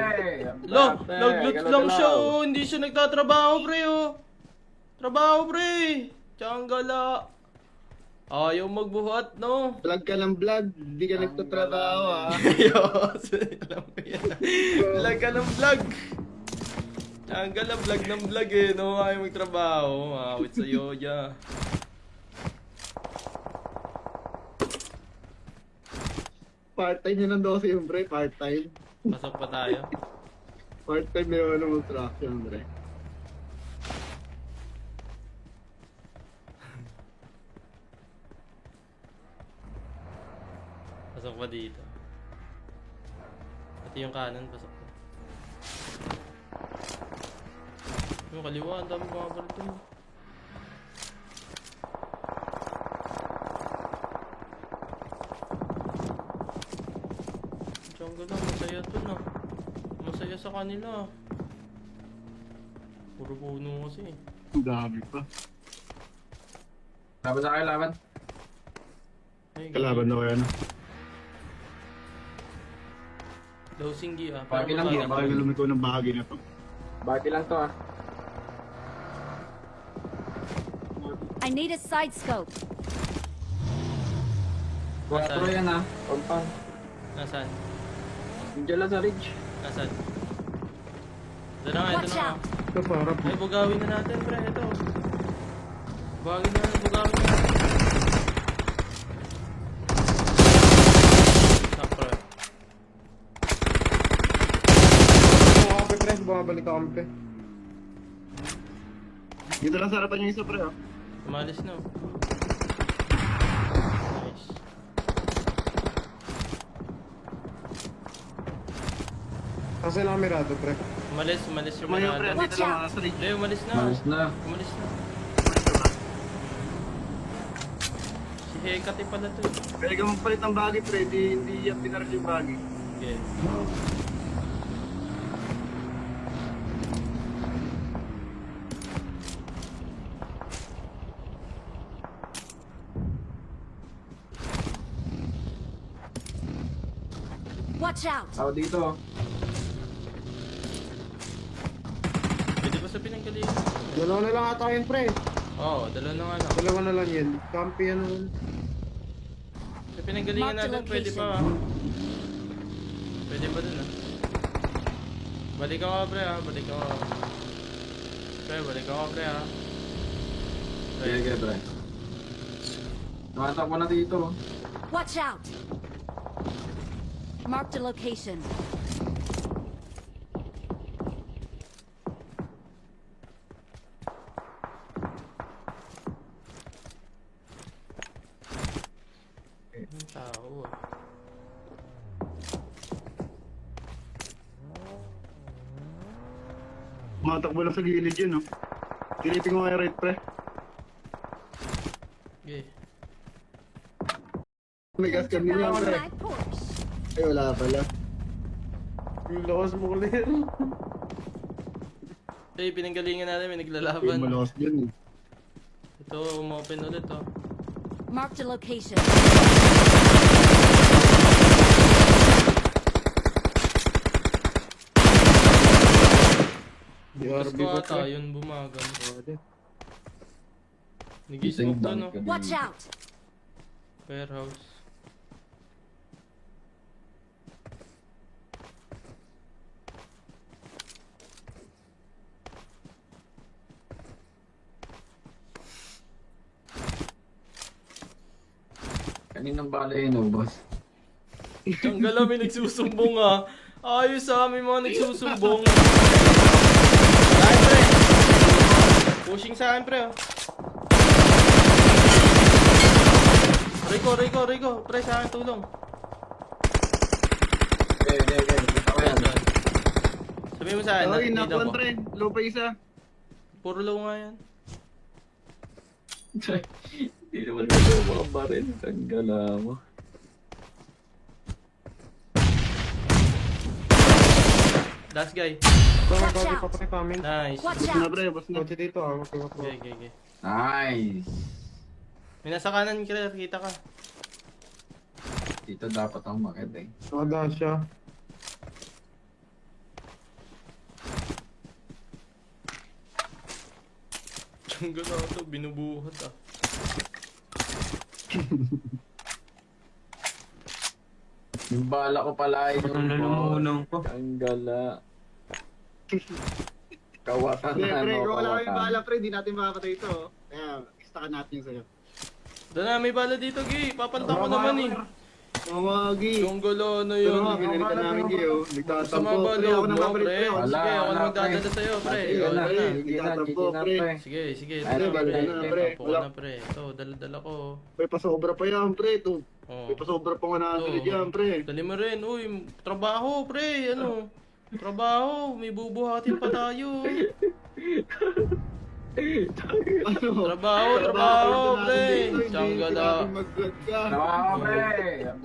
Lo, Pre, nag-loot galaw, lang galaw. siya, oh. Hindi siya nagtatrabaho, pre, oh. Trabaho, pre. Tiyangala. Ayaw magbuhat, no? Vlog ka ng vlog, hindi ka nagtatrabaho, ha? Ayos. Alam ko yan. Vlog ka ng vlog. Tiyangala, vlog ng vlog, eh, no? Ayaw magtrabaho. Awit sa yoya. Part-time yun ng 12 yung pre, part-time. Pasok pa tayo. Part-time yun ng construction, pre. Pasok pa dito. Pati yung kanan, pasok pa. Yung kaliwa, ang dami mga barito. Jungle lang, masaya to na. Masaya sa kanila. Puro puno kasi. Ang dami pa. Laban sa kayo, laban. Ay, Kalaban na kaya na. Low singgi ah. Bagay lang Hindi, yun, baka lumiko ng bahagi na to. Bati lang to, ah. I need a side scope. 4 yan, ah. Compound. Nasaan? Diyan lang sa ridge. Nasaan? Ito na nga, ito Watch na nga. out! Ito parang. Ay, bugawin na natin, pre. Ito. Bugawin na natin, bugawin na natin. Stop, pre. Kami pre, bumabalik ako pre. Dito lang sa harapan yung isa, pre, oh. Umalis na. Oh. Nice. Kasi lang mirado pre. Umalis yung Tumayo, pre. manada. Dito lang, sa ridge. Hindi, umalis na. Malis na. Umalis na. Si Hekati pala to. Pwede ka magpalit ng bagay, pre. Hindi yan pinaral yung bagay. Okay. Watch out! Ako dito, oh. Pwede ba sa pinanggalingan? Dalawa na lang ata yun pre. Oo, dalawa na nga lang. Dalawa na lang yan. Campi yan naman. Sa pinanggalingan Mark the natin, pwede pa. location. Pwede pa dun ah. Balik ako pre ah, balik ako. Pre, balik ako pre ah. Pre, Sige, pre. Tumatak ko na dito, oh. Watch out! Mark the location. yung tao ah. Matakbo lang sa gilid yun, no? Silipin ko nga right, pre. Okay. May gas cam din yan, On pre. my Porsche. Ay, wala pala. Yung lakas mo clear. Hey, pinanggalingan natin, may Ay, naglalaban. malakas dyan, eh. Ito, umopen ulit oh. Marked a location. Bukas BRB ko ba ata, pre? yun bumagal. Pwede. Nag-smoke to no? Watch out. Warehouse. Kaninang bala yun, oh, boss? Tiyang may nagsusumbong ah. Ayos ah, may mga nagsusumbong. Saan pre? Pushing sa akin pre oh. Rico. Pre sa akin tulong. Okay. Ako yan. Sabihin mo sa akin, Ay, nakikita nakuhan, ko. pre. Low pa isa. Puro low nga yan. Hindi naman ito mga baril. Tanggala mo. Last guy. Kami Watch pa out. pre kami. Nice. Watch Bus na, out. pre. Bus na. Kotse dito ah. Okay. Nice! May nasa kanan kita ka. Dito dapat ako makit eh. Nakada siya. Tiyang na to, binubuhat ah. Yung bala ko pala ay Nalulunong ko. Tanggala. Kawatan Hindi, na, pre. no? Kung wala kami Kawatan. bahala, pre. Di natin makakatay ito, oh. Kaya, istakan natin yung sa'yo. Doon na, may bala dito, Gi. Papantang ko naman eh. Mamagi. Yung gulo na Pero yun. nga, pinalitan namin kayo. Sa Nagtatampo. mga Pre, ako balo na mo, babalik, pre. pre. Wala, Sige, ako wala, na magdadala sa'yo, pre. Sige O, na, ito na. sige na, pre. Sige. Pre, Ito na, balik pre. na, pre. Tapo ko Wala. na, pre. Ito, dala-dala ko. Pre, pasobra pa yan, pre. Ito. Oh. Pre, pasobra pa 100 Ito. yan, pre. Dali mo rin. Uy, trabaho, pre. Ano? Trabaho. May bubuhatin pa tayo. Ano? Trabaho, pre. Tsanggala. Trabaho, pre!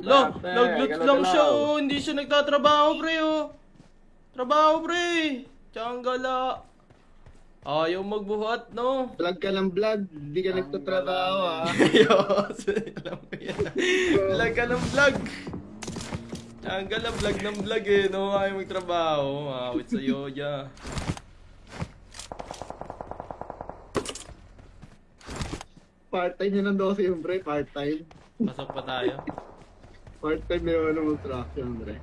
Lo, nag-loot lang siya, oh. Hindi siya nagtatrabaho, pre, oh. Trabaho, pre. Tsanggala. Ayaw magbuhat, no? Vlog ka ng vlog. Hindi ka nagtatrabaho, ha? Ayos. Alam ko yan. Vlog ka ng vlog. Tsanggala, vlog ng vlog, eh, no? Ayaw magtrabaho. Awit sa'yo, ya. Part-time yun ng 12 yung pre. Part-time. Pasok pa tayo. Part-time yun ng construction, pre.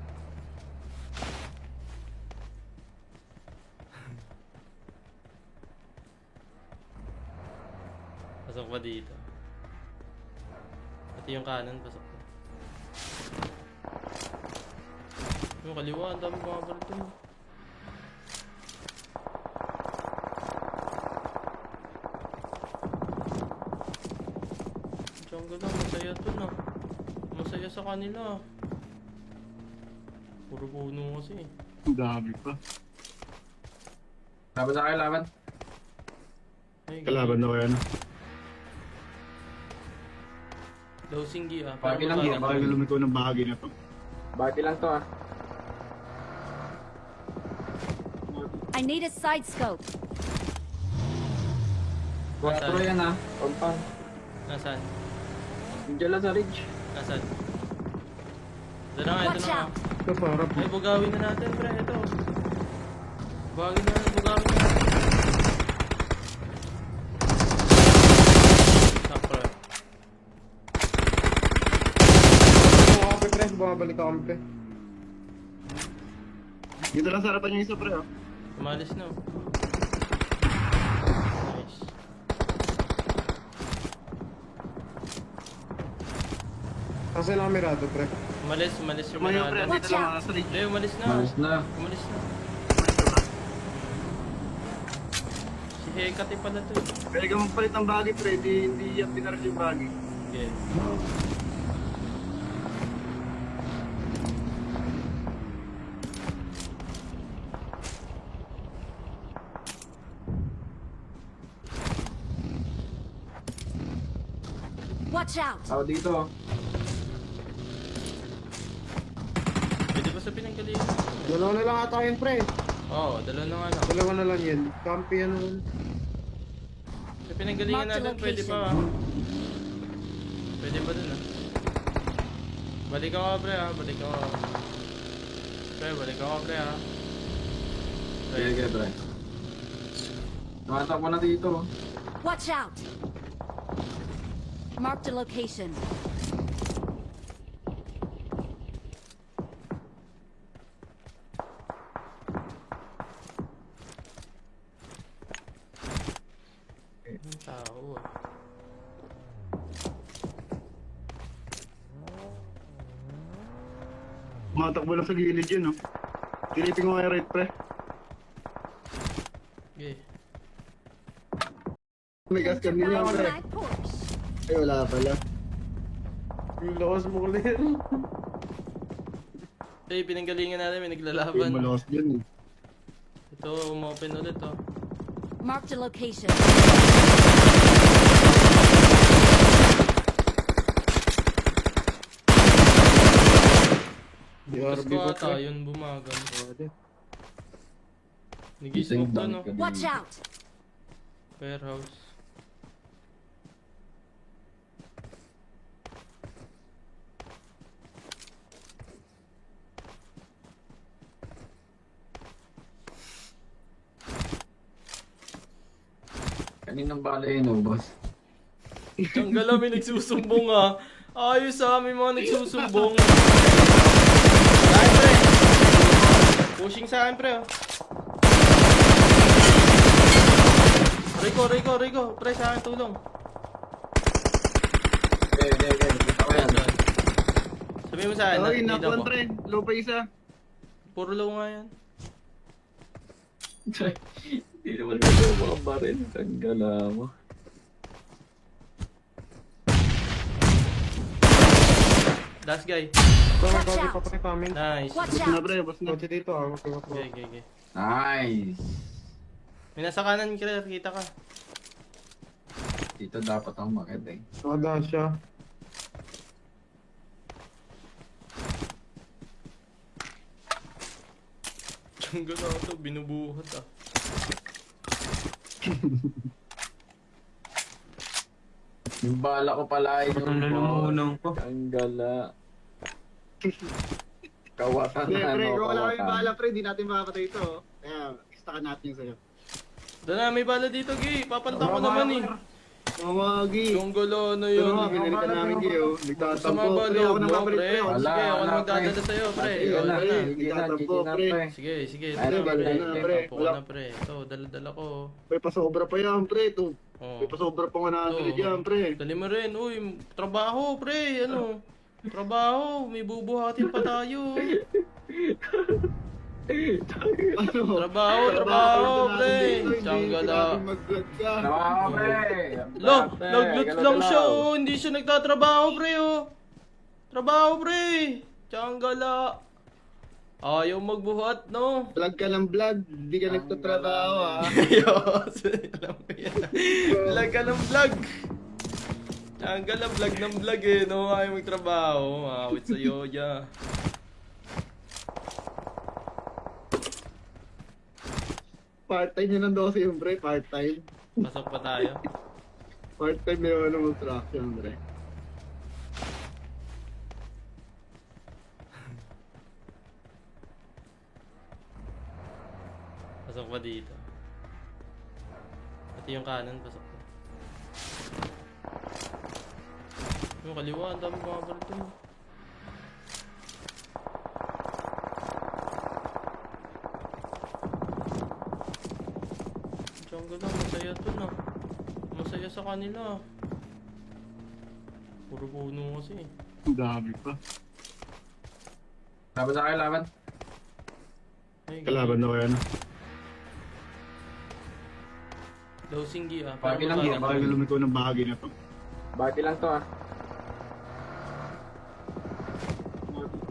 Pasok pa dito. Pati yung kanan, pasok pa. Yung kaliwa, ang dami mga barito. Jungle lang, masaya to na. Masaya sa kanila. Puro puno kasi. Ang dami pa. Laban sa kayo, laban. Ay, Kalaban na kaya na. Low singgi ah. Pagi lang Hindi, yan, baka lumiko ng bahagi na to. Bati lang to, ah. I need a side scope. 4 yan, ah. Compound. Nasaan? Diyan lang sa ridge. Nasaan? Ito na nga, ito Watch na nga. out. Ito parang. Ay, bugawin na natin, pre. Ito. Bugawin na natin. Stop, pre. Kami pre. Bumabalik kami pre. Dito lang sa harapan yung isa, pre, oh. Umalis na. Oh. Nice. Kasi lang mirado pre. Umalis yung Tumayo, pre. Miranda. Dito lang, sa rig. Hindi, umalis na. Malas na. Umalis na. Si Hekati pala to. Pwede ka magpalit ng bagay, pre. Hindi yan pinaral yung bagay. Okay. Watch out! Tao dito. Pwede ba sa pinanggalingan? Dalawa na lang ata yun, pre. Oo, dalawa na nga lang. Dalawa na lang yan. Campi yan naman. Sa pinanggalingan Mark the natin, pwede pa location. Pwede pa dun Balik ako pre balik ako. Pre, balik ako pre Pre. Sige, pre. Tumatak mo na dito. Watch out! Mark the location. Ang tao Matakbo lang sa gilid yun, no? Silipin ko nga right, pre. Okay. May gas cam din yan, On pre. my Porsche. Ay, wala pala. Yung lakas mo ulit. Hey, pinanggalingan natin, may Ay, naglalaban. malakas dyan, eh. Ito, umopen ulit Mark the location. Bukas DRB ko ba, ata, pre? yun bumagal. Pwede. Nag-smoke to, no? Watch out! Warehouse. Kaninang bala yun, oh, boss. Ang gala, may nagsusumbong Ayos may mga nagsusumbong. Sa akin, pre. Pushing sa akin, pre. Rico. Pre, sa akin, tulong. Okay. Kita ko yan. Sabihin mo sa akin, Ay, nakikita nakuan, ko. pre. Low pa isa. Puro low nga yan. Hindi naman ito mga baril. Tanggala mo. Last guy. Kami Watch out. pa pre coming. Nice. Watch Bus na, out! pre. Bus na. Kotse dito ah. Okay. Nice. May nasa kanan ka, kita ka. Dito dapat ang makit eh. Nakada siya. Ang gala to, binubuhat Yung bala ko pala yung Nalulunong ko. Tanggala. Kawatan Hindi, na, pre. no? Kung wala kami Kawatan. bala, pre. Di natin makakatay ito, oh. Kaya, istakan natin yung sa'yo. Doon na, may bala dito, Gi. Papanta ko naman eh. Mamagi. Yung gulo na Pero yun. nga, pinalitan namin kayo. Sa Nagtatampo. mga Pre, ako balo na mo, babalik, pre. pre. Wala, Sige, ako wala, na magdadala pre. sa'yo, pre. Sige O, na, ito na. sige na, pre. Sige, Ay, ito na, pre. balik na, pre. Tapo ko Wala. na, pre. Ito, dala-dala ko. Pre, pasobra pa yan, pre. Ito. Oh. Pre, pasobra pa 100 Ito. yan, pre. Dali mo rin. Uy, trabaho, pre. Ano? Trabaho. May bubuhatin pa tayo. Ano? Trabaho, pre. Tsanggala. Trabaho, pre. Lo, Pre, nag-loot galaw, lang galaw. siya, oh. Hindi siya nagtatrabaho, pre, oh. Trabaho, pre. Tsanggala. Ayaw magbuhat, no? Vlog ka ng vlog. Hindi ka nagtatrabaho, ha? Ayos. Alam ko yan. Vlog ka ng vlog. Tsanggala, vlog ng vlog, eh, no? Ayaw magtrabaho. Awit sa'yo, ya. Part-time yun ng 12 yung pre. Part-time. Pasok pa tayo. Part-time yun ng construction, pre. Pasok pa dito. Pati yung kanan, pasok pa. Yung kaliwa, ang dami mga barito. Jungle lang, masaya to na. Masaya sa kanila. Puro puno kasi. Ang dami pa. Laban sa kayo, laban. Ay, Kalaban na kaya na. Low singgi Pagi lang Pero yan, Bakit lumiko ng bahagi na to? Bati lang to, ah.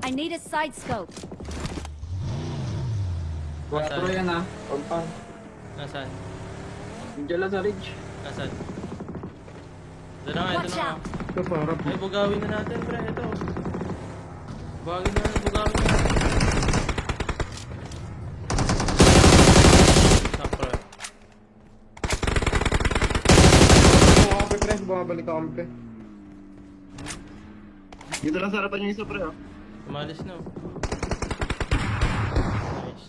I need a side scope. 4 yan, ah. Compound. Nasaan? Diyan lang sa ridge. Nasaan? Ito na nga, ito Watch na nga. out! Ito parap. Ay, bugawin na natin, pre. Ito. Bugawin na natin, bugawin na natin. Stop, pre. Bumabalik pre, bumabalik ako pre. Dito lang sa harapan yung isa, pre, oh. Umalis na. Oh. Nice.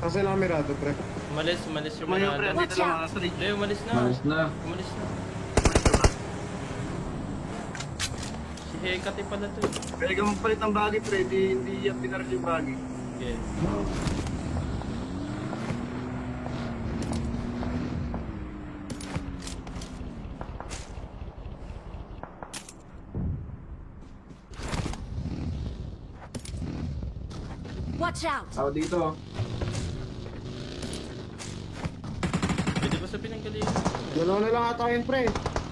Kasi lang mirado pre. Umalis yung Tumayo, pre. manada. Dito lang, mga sa Hindi, umalis na. Malis na. Umalis na. Si Hekati pala to. Pwede ka magpalit ng bagay, pre. Hindi yan pinaras yung bagay. Okay. Watch out! Ako dito. Pwede ba sa pinanggalingan? Dalawa na lang ata yun pre.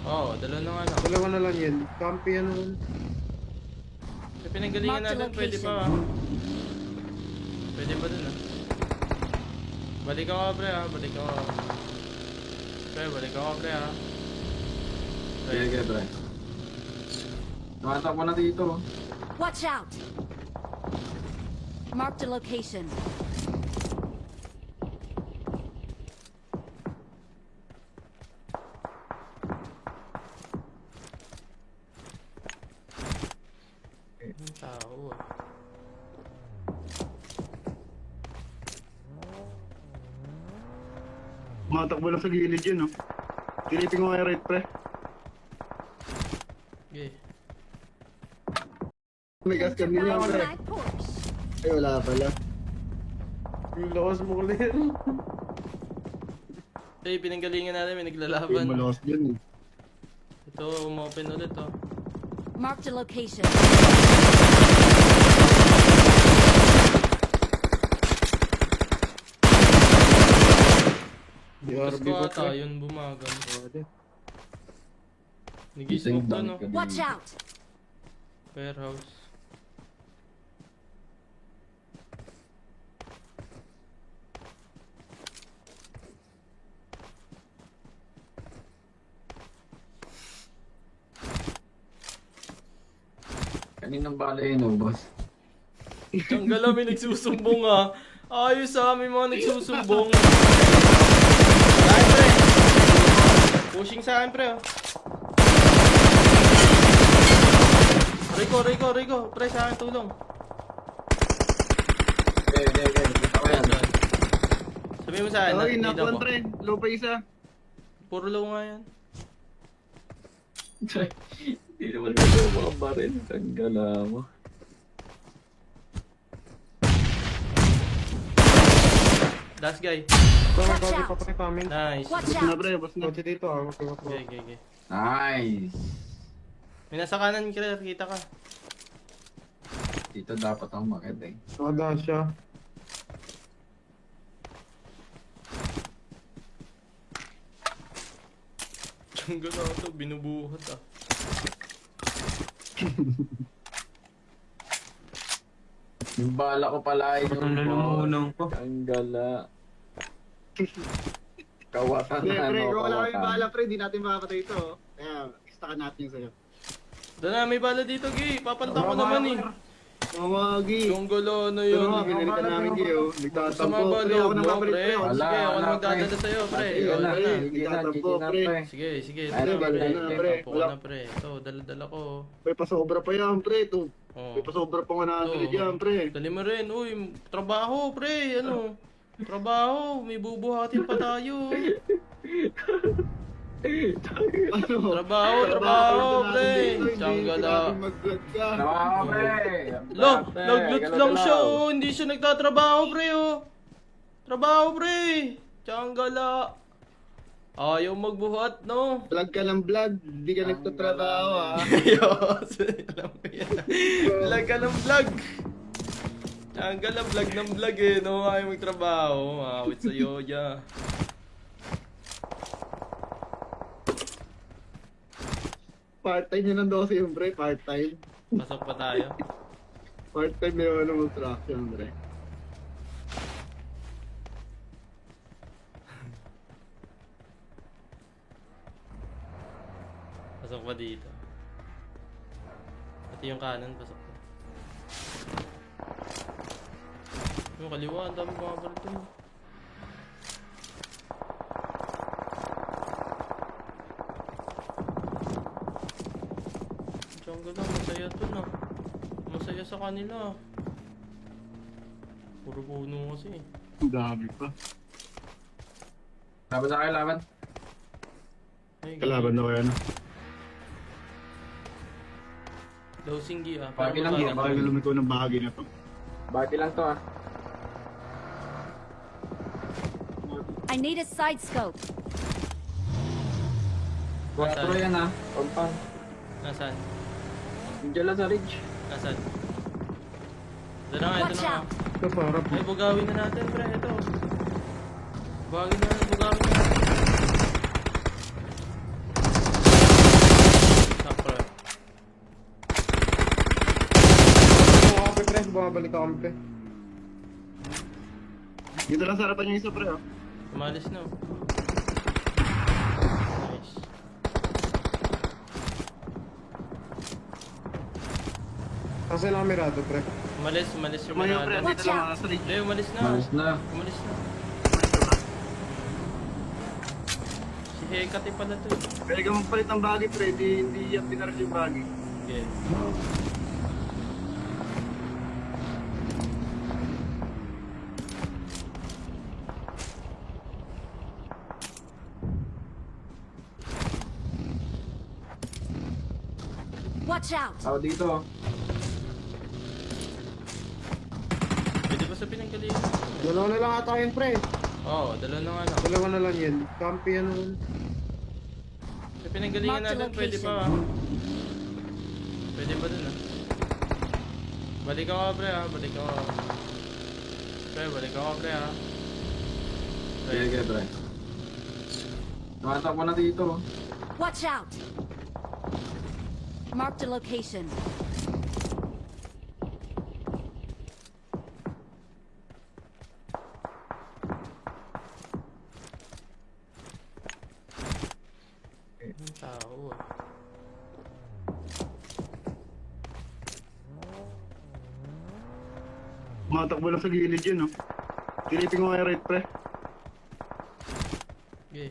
Oo, dalawa na nga lang. Dalawa na lang yan. Campi yan naman. Sa pinanggalingan Mark the natin, pwede pa. location. Pwede pa dun, ah. Balik ako, pre, ah. Balik ako. Pre, balik ako, pre, ah. Pre. Sige, pre. Tumatakbo na dito. Watch out! Mark the location. Ang tao, ah. Matakbo lang sa gilid yun, oh. Silipin ko nga right, pre. Okay. May gas cam din yan, On pre. my Porsche. Ay, wala pala. Yung lakas mo ulit. Eh, pinanggalingan natin, may Ay, naglalaban. malakas dyan, eh. Ito, umopen ulit, oh. Mark the location. Bukas DRB ko ba ata, pre? yun bumagal. Pwede. Nag-smoke to, no? Watch out! Warehouse. Kaninang bala yun, oh, boss. Ang gala, may nagsusumbong, ah. Ayos, ah, may mga nagsusumbong. Sa akin, pre. Pushing sa akin, pre, oh. Rico. Pre, sa akin, tulong. Okay. Ako yan. Sabihin mo sa akin, Ay, need nakuhan, ako. pre. Low pa isa. Puro low nga yan. Hindi naman ito mga baril. Ang gala mo. Last guy. Kami Watch kami out. pa pre kami. Nice. Watch Bus na, out! pre. Bus na. Kotse dito ah. Okay. Nice. May nasa kanan, kita ka. Dito dapat ako makita eh. Nakada siya. Ang gala to, binubuhat, ah. Yung bala ko pala ay Ang lulungunong ko. Ang gala. Kawatan Hindi, na, pre. no? Kung wala kami Kawatan. bala, pre. Di natin makakatay ito, oh. Kaya, istakan natin yung sa'yo. Doon na, may bala dito, Gay. Papanta ko naman, eh. Mamagi. Yung gulo na Pero yun. nga, pinalitan namin kayo. Sa Nagtatampo. mga Pre, balo ako mo, nagpapalit, pre. pre. Wala, Sige, ako wala, na magdadala pre. sa'yo, pre. Sige O, na, ito na. sige na, pre. Sige. Ay, Ito na, pre. dala na, pre. Tapo ko Wala. na, pre. Ito, dala-dala ko. Pre, pasobra pa yan, pre. Ito. Oh. May pasobra pa 100 Ito. yan, pre. Dali mo rin. Uy, trabaho, pre. Ano? Trabaho. May bubuhatin pa tayo. Ano? Trabaho, pre. Tsanggala. Trabaho, pre. Lo, nag-loot lang siya, oh. Hindi siya nagtatrabaho, pre, oh. Trabaho, pre. Tsanggala. Ayaw magbuhat, no? Vlog ka ng vlog. Hindi ka nagtatrabaho, ha? Ayos. Alam ko yan. Vlog ka ng vlog. Tsanggala, vlog ng vlog, eh, no? Ayaw magtrabaho. Awit sa'yo, yeah. Part-time yun ng 12 yun, pre. Part-time. Pasok pa tayo. Part-time yun ng construction, pre. Pasok pa dito. Pati yung kanan, pasok pa. Yung kaliwa, ang dami mga barito. Jungle lang, masaya to na. Masaya sa kanila. Puro puno kasi. Ang dami pa. Laban sa kayo, laban. Ay, Kalaban na kaya na. Low singgi ah. Bagay lang Hindi, yan, baka lumiko ng bahagi na to. Bati lang to ah. I need a side scope. 4 yan ah. Compound. Nasaan? Diyan lang sa ridge. Nasaan? Ito na nga, ito Watch na nga. out! Ito parang Ay, bugawin na natin, pre. Ito. Bugawin na natin, bugawin na natin. Stop, pre. Bumabalik pre, bumabalik ako pre. dito lang sa harapan yung isa pre oh. Umalis na. Oh. Nice. Kasi lang mirado pre. Umalis yung Tumayo pre, manalo. dito lang sa rin. Hindi, umalis na. Malis na. Umalis na. Si Hekati pala to. Pwede ka magpalit ng bahagi pre, hindi yan pinaral yung bahagi. Okay. Watch out! Ako dito oh. Pwede ba sa pinanggalingan? Dalawa na lang ata yun pre. Oo, dalawa na nga lang. Dalawa na lang yan. Campi yan naman. Sa pinanggalingan Mark the natin, pwede pa location. ah. Pwede pa dun ah. Balik ako pre ah, balik ako. Pre, balik ako pre ah. Pre, Sige pre. Tumatak ko na dito oh. Watch out! Mark the location. ang tao ah. Matakbo lang sa gilid yun oh. Silipin ko nga yung right pre. Okay.